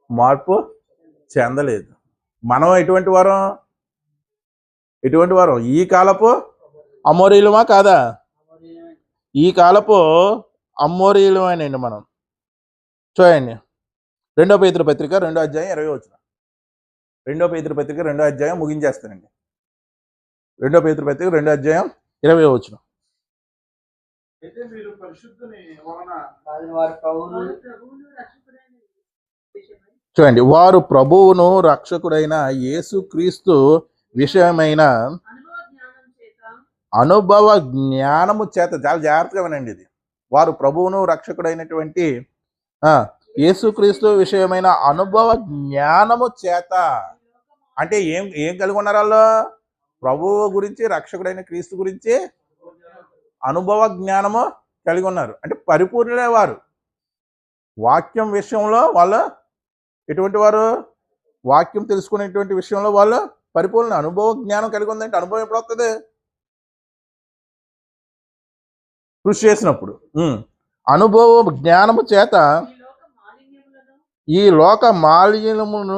Speaker 1: మార్పు చెందలేదు. మనం ఎటువంటి వారం? ఈ కాలపు అమోరీయులమా కాదా? ఈ కాలపు అమ్మోరీయులమేనండి మనం. చూడండి, 2 పేతురు పత్రిక 2వ అధ్యాయం 20వ వచనం. 2 పేతురు పత్రిక 2వ అధ్యాయం ముగించేస్తానండి. 2 పేతురు పత్రిక 2వ అధ్యాయం 20వ వచనం.
Speaker 2: అయితే మీరు పరిశుద్ధుని వలన
Speaker 1: చూడండి, వారు ప్రభువును రక్షకుడైన యేసుక్రీస్తు విషయమైన అనుభవ జ్ఞానము చేత. చాలా జాగ్రత్తగా వినండి ఇది. వారు ప్రభువును రక్షకుడైనటువంటి యేసుక్రీస్తు విషయమైన అనుభవ జ్ఞానము చేత. అంటే ఏం కలిగి ఉన్నారు వాళ్ళు? ప్రభువు గురించి, రక్షకుడైన క్రీస్తు గురించి అనుభవ జ్ఞానము కలిగి ఉన్నారు. అంటే పరిపూర్ణులే వారు. వాక్యం విషయంలో వాళ్ళు ఎటువంటి వారు? వాక్యం తెలుసుకునేటువంటి విషయంలో వాళ్ళు పరిపూర్ణ అనుభవ జ్ఞానం కలిగి ఉందంటే అనుభవం ఎప్పుడు వస్తుంది? కృషి చేసినప్పుడు. అనుభవ జ్ఞానము చేత
Speaker 3: ఈ లోక మాలిన్యములను
Speaker 1: ఈ లోక మాలిన్యమును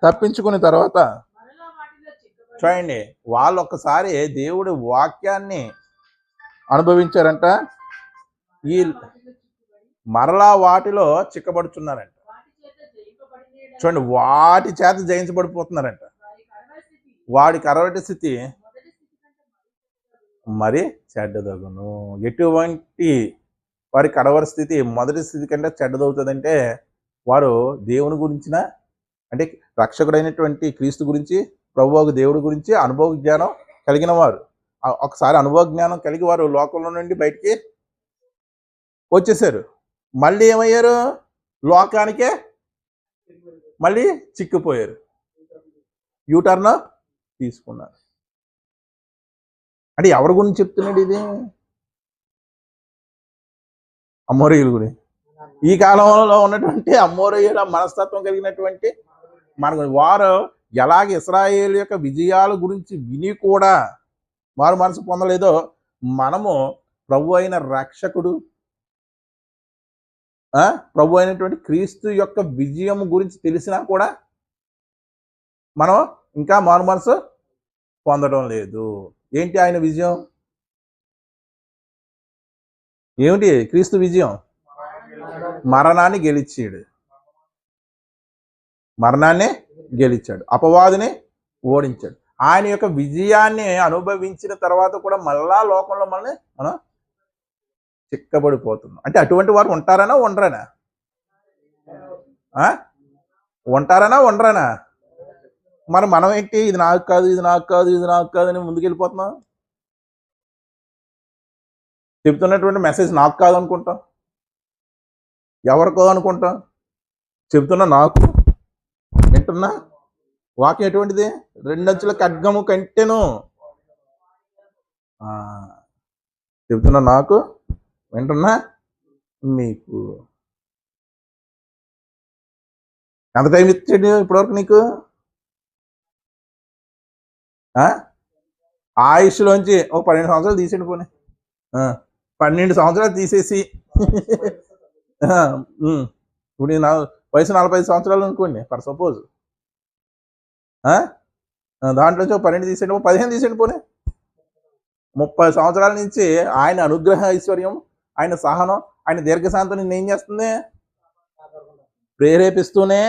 Speaker 1: తప్పించుకున్న తర్వాత
Speaker 3: మరలా వాటిలో చిక్కబడి
Speaker 1: చూడండి, వాళ్ళు ఒక్కసారి దేవుడి వాక్యాన్ని అనుభవించారంట. ఈ
Speaker 3: వాటిలో చిక్కుబడి
Speaker 1: మరలా వాటిలో చిక్కబడుతున్నారంట.
Speaker 3: వాటి చేత జయింపబడిన
Speaker 1: చూడండి, వాటి చేత జయించబడిపోతున్నారంట.
Speaker 3: వారి కడవ స్థితి
Speaker 1: వాడి కరవటి స్థితి
Speaker 3: మొదటి స్థితి కంటే
Speaker 1: మరి చెడ్డదగును. ఎటువంటి వారి కడవరి స్థితి మొదటి స్థితి కంటే చెడ్డదవుతుందంటే వారు దేవుని గురించిన అంటే రక్షకుడైనటువంటి క్రీస్తు గురించి, ప్రభువు దేవుడి గురించి అనుభవ జ్ఞానం కలిగిన వారు. ఒకసారి అనుభవ జ్ఞానం కలిగి వారు లోకంలో నుండి బయటికి వచ్చేసారు. మళ్ళీ ఏమయ్యారు? లోకానికే మళ్ళీ చిక్కిపోయారు. యూటర్న్ తీసుకున్నారు. అంటే ఎవరి గురించి చెప్తున్నాడు ఇది? అమోరీయుల గురించి. ఈ కాలంలో ఉన్నటువంటి అమోరీయుల మనస్తత్వం కలిగినటువంటి మన వారు ఎలాగ ఇశ్రాయేలు యొక్క విజయాల గురించి విని కూడా వారు మనసు పొందలేదో, మనము ప్రభు అయిన రక్షకుడు ప్రభు అయినటువంటి క్రీస్తు యొక్క విజయం గురించి తెలిసినా కూడా మనం ఇంకా మారు మనసు పొందడం లేదు. ఏంటి ఆయన విజయం? ఏమిటి క్రీస్తు విజయం? మరణాన్ని గెలిచాడు. మరణాన్ని గెలిచాడు, అపవాదిని ఓడించాడు. ఆయన యొక్క విజయాన్ని అనుభవించిన తర్వాత కూడా మళ్ళా లోకంలో మనం చిక్కబడిపోతున్నాం. అంటే అటువంటి వారు ఉంటారనా ఉండరానా? ఉంటారనా ఉండరానా? మరి మనం ఏంటి, ఇది నాకు కాదు, ఇది నాకు కాదు, ఇది నాకు కాదు అని ముందుకెళ్ళిపోతున్నాం. చెప్తున్నటువంటి మెసేజ్ నాకు కాదు అనుకుంటాం, ఎవరికో అనుకుంటాం. చెప్తున్నా నాకు, వింటున్నా వాక్యం ఎటువంటిది? రెండంచుల ఖడ్గము కంటెను. చెప్తున్నా నాకు, వింటున్నా మీకు. ఎంత టైం ఇచ్చాడు ఇప్పటివరకు నీకు? ఆయుష్లోంచి ఒక 12 సంవత్సరాలు తీసేయండి పోనీ. 12 సంవత్సరాలు తీసేసి ఇప్పుడు నా వయసు 45 సంవత్సరాలు అనుకోండి ఫర్ సపోజ్. దాంట్లోంచి ఒక 12 తీసేయండి, ఒక 15 తీసేయండి పోనీ. 30 సంవత్సరాల నుంచి ఆయన అనుగ్రహ ఐశ్వర్యం, ఆయన సహనం, ఆయన దీర్ఘశాంతం నిన్ను ఏం చేస్తుంది? ప్రేరేపిస్తూనే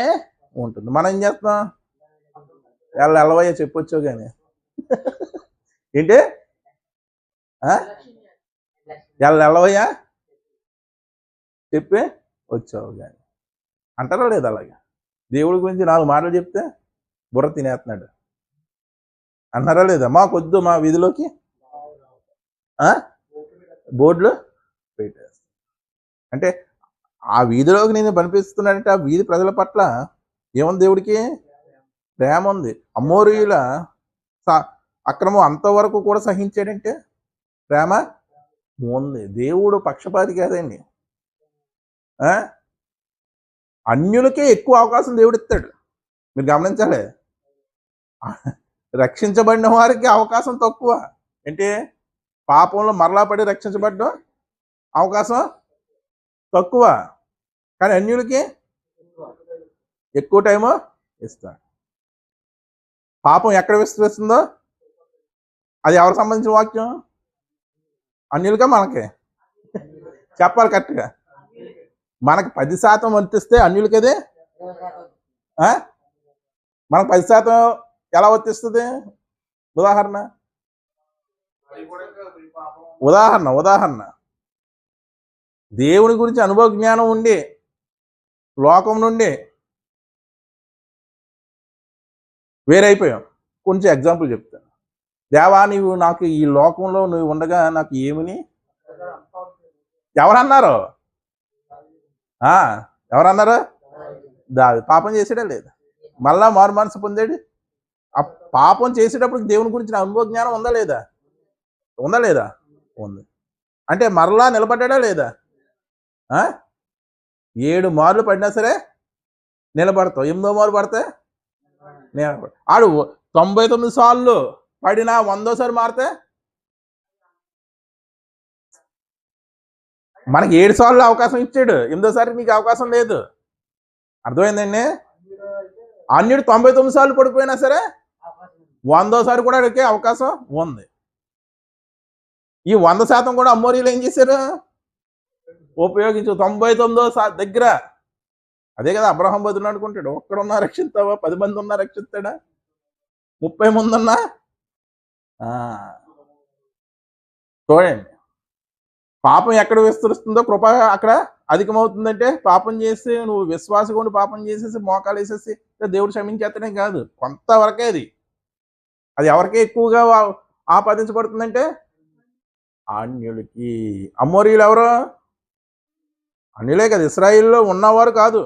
Speaker 1: ఉంటుంది. మనం ఏం చేస్తున్నాం? ఎల్లవయ్య చెప్పొచ్చు కానీ ఏంటి? ఎల్లవయ్యా చెప్పి వచ్చావు కానీ అంటారా లేదు? అలాగే దేవుడి గురించి 4 మాటలు చెప్తే బుర్ర తినేస్తున్నాడు అన్నారా లేదా? మాకొద్దు, మా వీధిలోకి బోర్డులు పెట్టేస్తా అంటే ఆ వీధిలోకి నేను పనిపిస్తున్నానంటే ఆ వీధి ప్రజల పట్ల ఏముంది? దేవుడికి ప్రేమ ఉంది. అమోరీయుల అక్రమం అంతవరకు కూడా సహించాడంటే ప్రేమ ఉంది. దేవుడు పక్షపాతి కాదండి. అన్యులకే ఎక్కువ అవకాశం దేవుడు ఇస్తాడు. మీరు గమనించాలి. రక్షించబడిన వారికి అవకాశం తక్కువ. ఏంటి? పాపంలో మరలా పడి రక్షించబడ్డం అవకాశం తక్కువ, కానీ అన్యులకి ఎక్కువ టైము ఇస్తాడు. పాపం ఎక్కడ విస్తరిస్తుందో అది ఎవరికి సంబంధించిన వాక్యం? అన్యులకా మనకే? చెప్పాలి కరెక్ట్గా. మనకు 10% వర్తిస్తే అన్యులకి అదే మనకు 10% ఎలా వర్తిస్తుంది? ఉదాహరణ దేవుని గురించి అనుభవ జ్ఞానం ఉండి లోకం నుండి వేరైపోయాం. కొంచెం ఎగ్జాంపుల్ చెప్తాను. దేవా, నీవు నాకు ఈ లోకంలో నువ్వు ఉండగా నాకు ఏమని ఎవరన్నారు? ఎవరన్నారు? దావీదు పాపం చేసాడా లేదా? మళ్ళా మారు మనసు పొందాడు. ఆ పాపం చేసేటప్పుడు దేవుని గురించి అనుభవ జ్ఞానం ఉందా లేదా? ఉంది. అంటే మరలా నిలబడ్డా లేదా? 7 మార్లు పడినా సరే నిలబడతావు. 8వ మారు పడితే నిలబడ. ఆడు 99 సార్లు పడినా 100సారి మారితే మనకి 7 సార్లు అవకాశం ఇచ్చాడు, 8వ నీకు అవకాశం లేదు. అర్థమైందండి? అన్యుడు 99 సార్లు పడిపోయినా సరే 100సారి కూడా అడిగే అవకాశం ఉంది. ఈ 100% కూడా అమ్మోరీలు ఏం చేశారు? ఉపయోగించు. 99వ దగ్గర అదే కదా అబ్రహాం బదులు అనుకుంటాడు. ఒక్కడున్నా రక్షిస్తావా? 10 మంది ఉన్నా రక్షిస్తాడా? 30 మంది ఉన్నా? చూడండి, పాపం ఎక్కడ విస్తరిస్తుందో కృప అక్కడ అధికమవుతుందంటే, పాపం చేసి నువ్వు విశ్వాసం ఉండి పాపం చేసేసి మోకాలు వేసేసి దేవుడు క్షమించేస్తనే కాదు, కొంతవరకే అది ఎవరికే ఎక్కువగా ఆపాదించబడుతుందంటే అన్యులకి. అమ్మోరీలు ఎవరు? అన్యులే కదా, ఇశ్రాయేలులో ఉన్నవారు కాదు.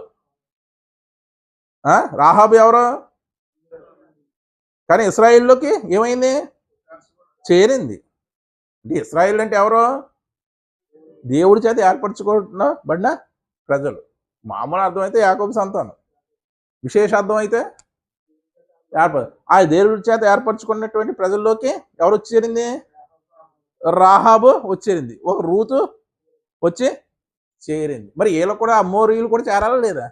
Speaker 1: రాహాబు ఎవరు? కానీ ఇశ్రాయేలులోకి ఏమైంది? చేరింది. అంటే ఇశ్రాయేలు అంటే ఎవరు? దేవుడి చేత ఏర్పరచుకోబడిన ప్రజలు. మామూలు అర్థం అయితే యాకోబు సంతానం, విశేష అర్థం అయితే ఆ దేవుడి చేత ఏర్పరచుకున్నటువంటి ప్రజల్లోకి ఎవరు వచ్చి చేరింది? రాహాబు వచ్చేరింది, ఒక రూతు వచ్చి చేరింది. మరి వీళ్ళు కూడా అమ్మోరీలు కూడా చేరాలా లేదా?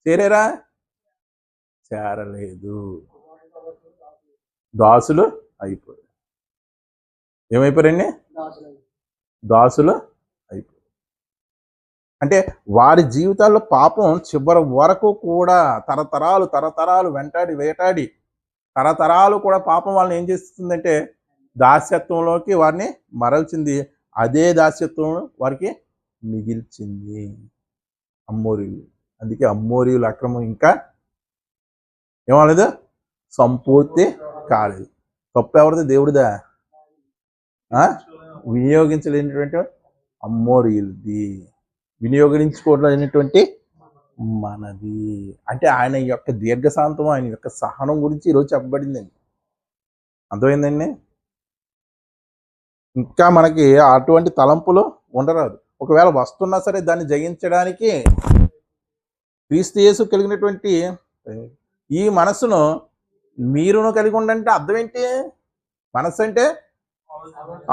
Speaker 1: చేరారా? చేరలేదు. దాసులు అయిపోయారు. ఏమైపోయారండి? దాసులు అయిపోయారు. అంటే వారి జీవితాల్లో పాపం చివరి వరకు కూడా తరతరాలు వెంటాడి వేటాడి తరతరాలు కూడా పాపం వాళ్ళని ఏం చేస్తుందంటే దాస్యత్వంలోకి వారిని మరల్చింది. అదే దాస్యత్వం వారికి మిగిల్చింది అమ్మోరీలు. అందుకే అమ్మోరీయుల అక్రమం ఇంకా ఏమలేదు, సంపూర్తి కాలేదు. తప్పు ఎవరిది? దేవుడిదా? వినియోగించలేనటువంటి అమ్మోరీయులది, వినియోగించుకోవట్లేనటువంటి మనది. అంటే ఆయన యొక్క దీర్ఘశాంతం, ఆయన యొక్క సహనం గురించి ఈరోజు చెప్పబడిందండి. అర్థమైందండి? ఇంకా మనకి అటువంటి తలంపులు ఉండరాదు. ఒకవేళ వస్తున్నా సరే దాన్ని జయించడానికి క్రీస్తు యేసు కలిగినటువంటి ఈ మనస్సును మీరును కలిగి ఉండంటే అర్థం ఏంటి? మనస్సు అంటే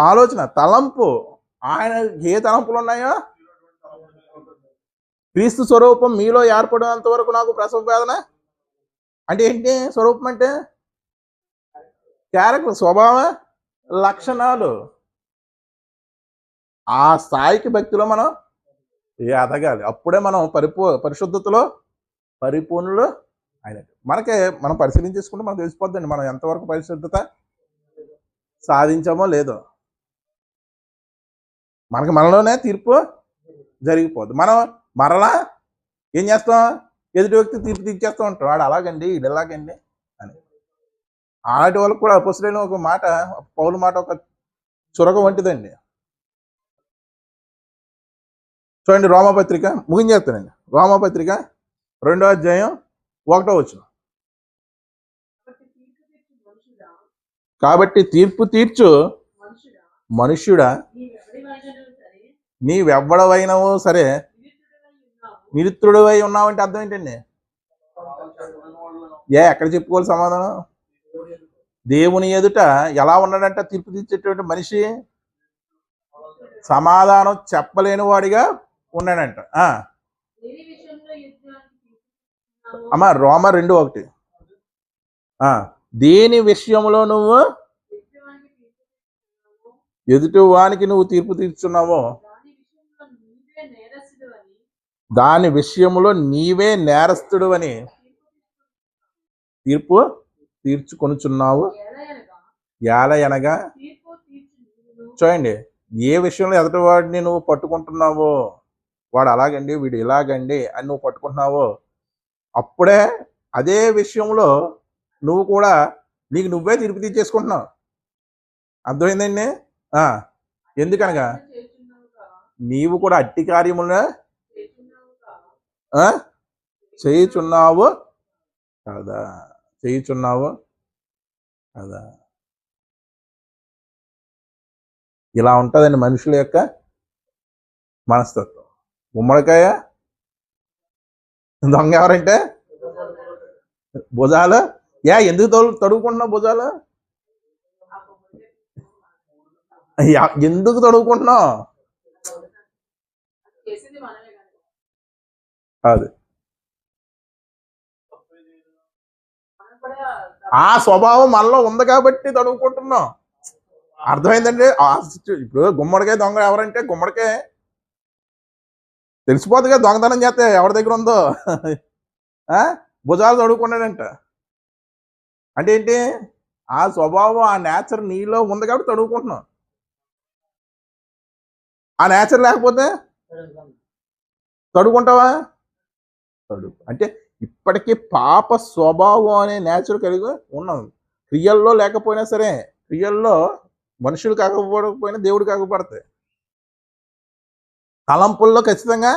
Speaker 1: ఆలోచన, తలంపు. ఆయన ఏ తలంపులు ఉన్నాయో, క్రీస్తు స్వరూపం మీలో ఏర్పడినంత వరకు నాకు ప్రసవ వేదన అంటే ఏంటి? స్వరూపం అంటే క్యారెక్టర్, స్వభావ లక్షణాలు. ఆ స్థాయికి భక్తిలో మనం ఎదగాలి. అప్పుడే మనం పరిశుద్ధతలో పరిపూర్ణులు అయినట్టు. మనం పరిశీలించేసుకుంటే మనకు తెలిసిపోద్దండి మనం ఎంతవరకు పరిశుద్ధత సాధించామో లేదో. మనలోనే తీర్పు జరిగిపోద్ది. మనం మరలా ఏం చేస్తాం? ఎదుటి వ్యక్తి తీర్పు తీర్చేస్తూ ఉంటాం. వాడు అలాగండి, ఇది ఎలాగండి అని. అలాంటి వాళ్ళకి కూడా అపొస్తలుడైన ఒక మాట, పౌలు మాట ఒక చురక వంటిదండి. చూడండి, రోమాపత్రిక ముగించేస్తానండి. రోమాపత్రిక 2వ అధ్యాయం 1వ వచనం. కాబట్టి తీర్పు తీర్చు మనుష్యుడా, నీవెవ్వడవైనవో సరే నిరుత్రుడవై ఉన్నావంటే అర్థం ఏంటండి? ఎక్కడ చెప్పుకోవాలి సమాధానం? దేవుని ఎదుట ఎలా ఉన్నాడంట తీర్పు తీర్చేటువంటి మనిషి? సమాధానం చెప్పలేని వాడిగా ఉన్నాడంట. అమ్మ రోమ 2:1. దేని విషయంలో నువ్వు ఎదుటి వానికి నువ్వు తీర్పు తీర్చున్నావో దాని విషయంలో నీవే నేరస్తుడు అని తీర్పు తీర్చుకొనుచున్నావు. ఎలా అనగా, చూడండి, ఏ విషయంలో ఎదుటి వాడిని నువ్వు పట్టుకుంటున్నావో, వాడు అలాగండి వీడు ఇలాగండి అని నువ్వు పట్టుకుంటున్నావో, అప్పుడే అదే విషయంలో నువ్వు కూడా నీకు నువ్వే తీర్పు తీర్చేసుకుంటున్నావు. అర్థమైందండి? ఎందుకనగా నీవు కూడా అట్టి కార్యములను చేయుచున్నావు కదా. ఇలా ఉంటుందండి మనుషుల యొక్క మనస్తత్వం. గుమ్మడికాయ దొంగ ఎవరంటే భుజాలు. ఎందుకు తడుగుకుంటున్నావు భుజాలు? ఎందుకు తడుగుకుంటున్నావు?
Speaker 3: చేసింది మనమే కానీ
Speaker 1: అది
Speaker 3: మనం కూడా
Speaker 1: ఆ స్వభావం మనలో ఉంది కాబట్టి తడుగుకుంటున్నాం. అర్థమైందండి? ఇప్పుడు గుమ్మడికాయ దొంగ ఎవరంటే గుమ్మడికాయ తెలిసిపోతుంది కదా దొంగతనం చేస్తే ఎవరి దగ్గర ఉందో. భుజాలు తడుగుకున్నాడంట అంటే ఏంటి? ఆ స్వభావం ఆ నేచర్ నీలో ఉంది కాబట్టి తడుగుకుంటున్నాం. ఆ నేచర్ లేకపోతే తడుకుంటావా? తడుగు అంటే ఇప్పటికీ పాప స్వభావం అనే నేచర్ కలిగి ఉన్నాం. క్రియల్లో లేకపోయినా సరే, క్రియల్లో మనుషులు కాకపోకపోయినా దేవుడు కాకపోడతాయి. తలంపుల్లో ఖచ్చితంగా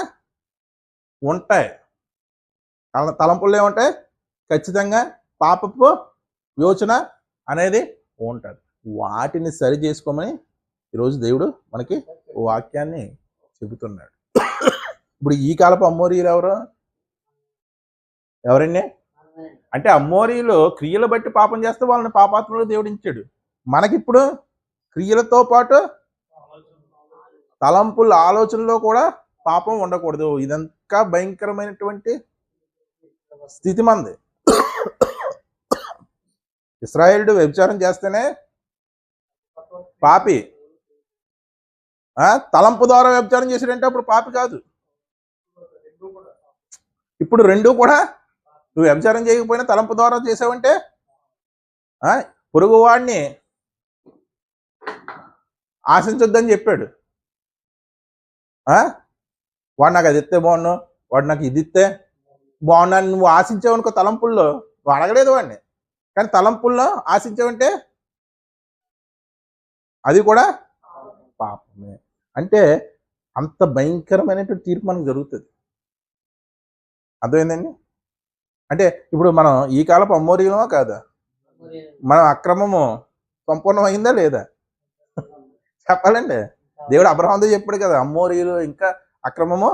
Speaker 1: ఉంటాయి. తలంపుల్లో ఏముంటాయి? ఖచ్చితంగా పాపపు యోచన అనేది ఉంటుంది. వాటిని సరి చేసుకోమని ఈరోజు దేవుడు మనకి వాక్యాన్ని చెబుతున్నాడు. ఇప్పుడు ఈ కాలపు అమ్మోరీలు ఎవరండి? అంటే అమ్మోరీలు క్రియలు బట్టి పాపం చేస్తే వాళ్ళని పాపాత్మలో దేవుడు ఇచ్చాడు. మనకిప్పుడు క్రియలతో పాటు తలంపుల ఆలోచనలో కూడా పాపం ఉండకూడదు. ఇదంతా భయంకరమైనటువంటి స్థితి మంది. ఇశ్రాయేలుడు వ్యభిచారం చేస్తేనే పాపి. తలంపు ద్వారా వ్యభిచారం చేసాడంటే అప్పుడు పాపి కాదు. ఇప్పుడు రెండూ కూడా నువ్వు వ్యభిచారం చేయకపోయినా తలంపు ద్వారా చేసావంటే పొరుగువాడిని ఆశించొద్దని చెప్పాడు. వాడు నాకు అది ఇస్తే బాగుండు, వాడు నాకు ఇది ఇస్తే బాగున్నా నువ్వు ఆశించావనుకో తలంపుల్లో. నువ్వు అడగలేదు వాడిని, కానీ తలంపుల్లో ఆశించావంటే అది కూడా పాపమే. అంటే అంత భయంకరమైనటువంటి తీర్పు మనకు జరుగుతుంది. అర్థమైందండి? అంటే ఇప్పుడు మనం ఈ కాలపు అమ్మోరీలమా కాదా? మన అక్రమము సంపూర్ణమైందా లేదా? చెప్పాలండి. దేవుడు అబ్రహాముతో చెప్పాడు కదా, అమ్మోరీలు ఇంకా అక్రమము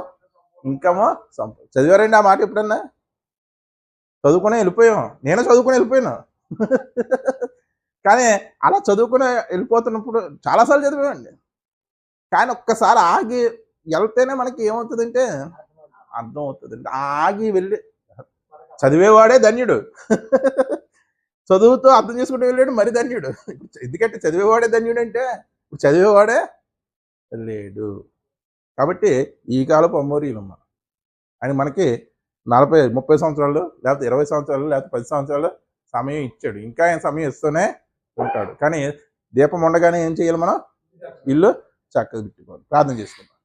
Speaker 1: ఇంకమో చదివారండి ఆ మాట ఎప్పుడన్నా? చదువుకునే వెళ్ళిపోయాం. నేను చదువుకుని వెళ్ళిపోయాను. కానీ అలా చదువుకుని వెళ్ళిపోతున్నప్పుడు చాలాసార్లు చదివామండి. కానీ ఒక్కసారి ఆగి వెళ్తేనే మనకి ఏమవుతుందంటే అర్థం అవుతుందండి. ఆగి వెళ్ళి చదివేవాడే ధన్యుడు. చదువుతూ అర్థం చేసుకుంటూ వెళ్ళాడు మరి ధన్యుడు. ఎందుకంటే చదివేవాడే ధన్యుడు అంటే ఇప్పుడు చదివేవాడే లేడు. కాబట్టి ఈ కాలపు అమ్మోరీలమ్మ ఆయన మనకి 40-30 సంవత్సరాలు లేకపోతే 20 సంవత్సరాలు లేకపోతే 10 సంవత్సరాలు సమయం ఇచ్చాడు. ఇంకా ఆయన సమయం ఇస్తూనే ఉంటాడు. కానీ దీపం ఉండగానే ఏం చేయాలి? మనం ఇల్లు చక్కగా పెట్టుకోవాలి. ప్రార్థన చేసుకుంటాం.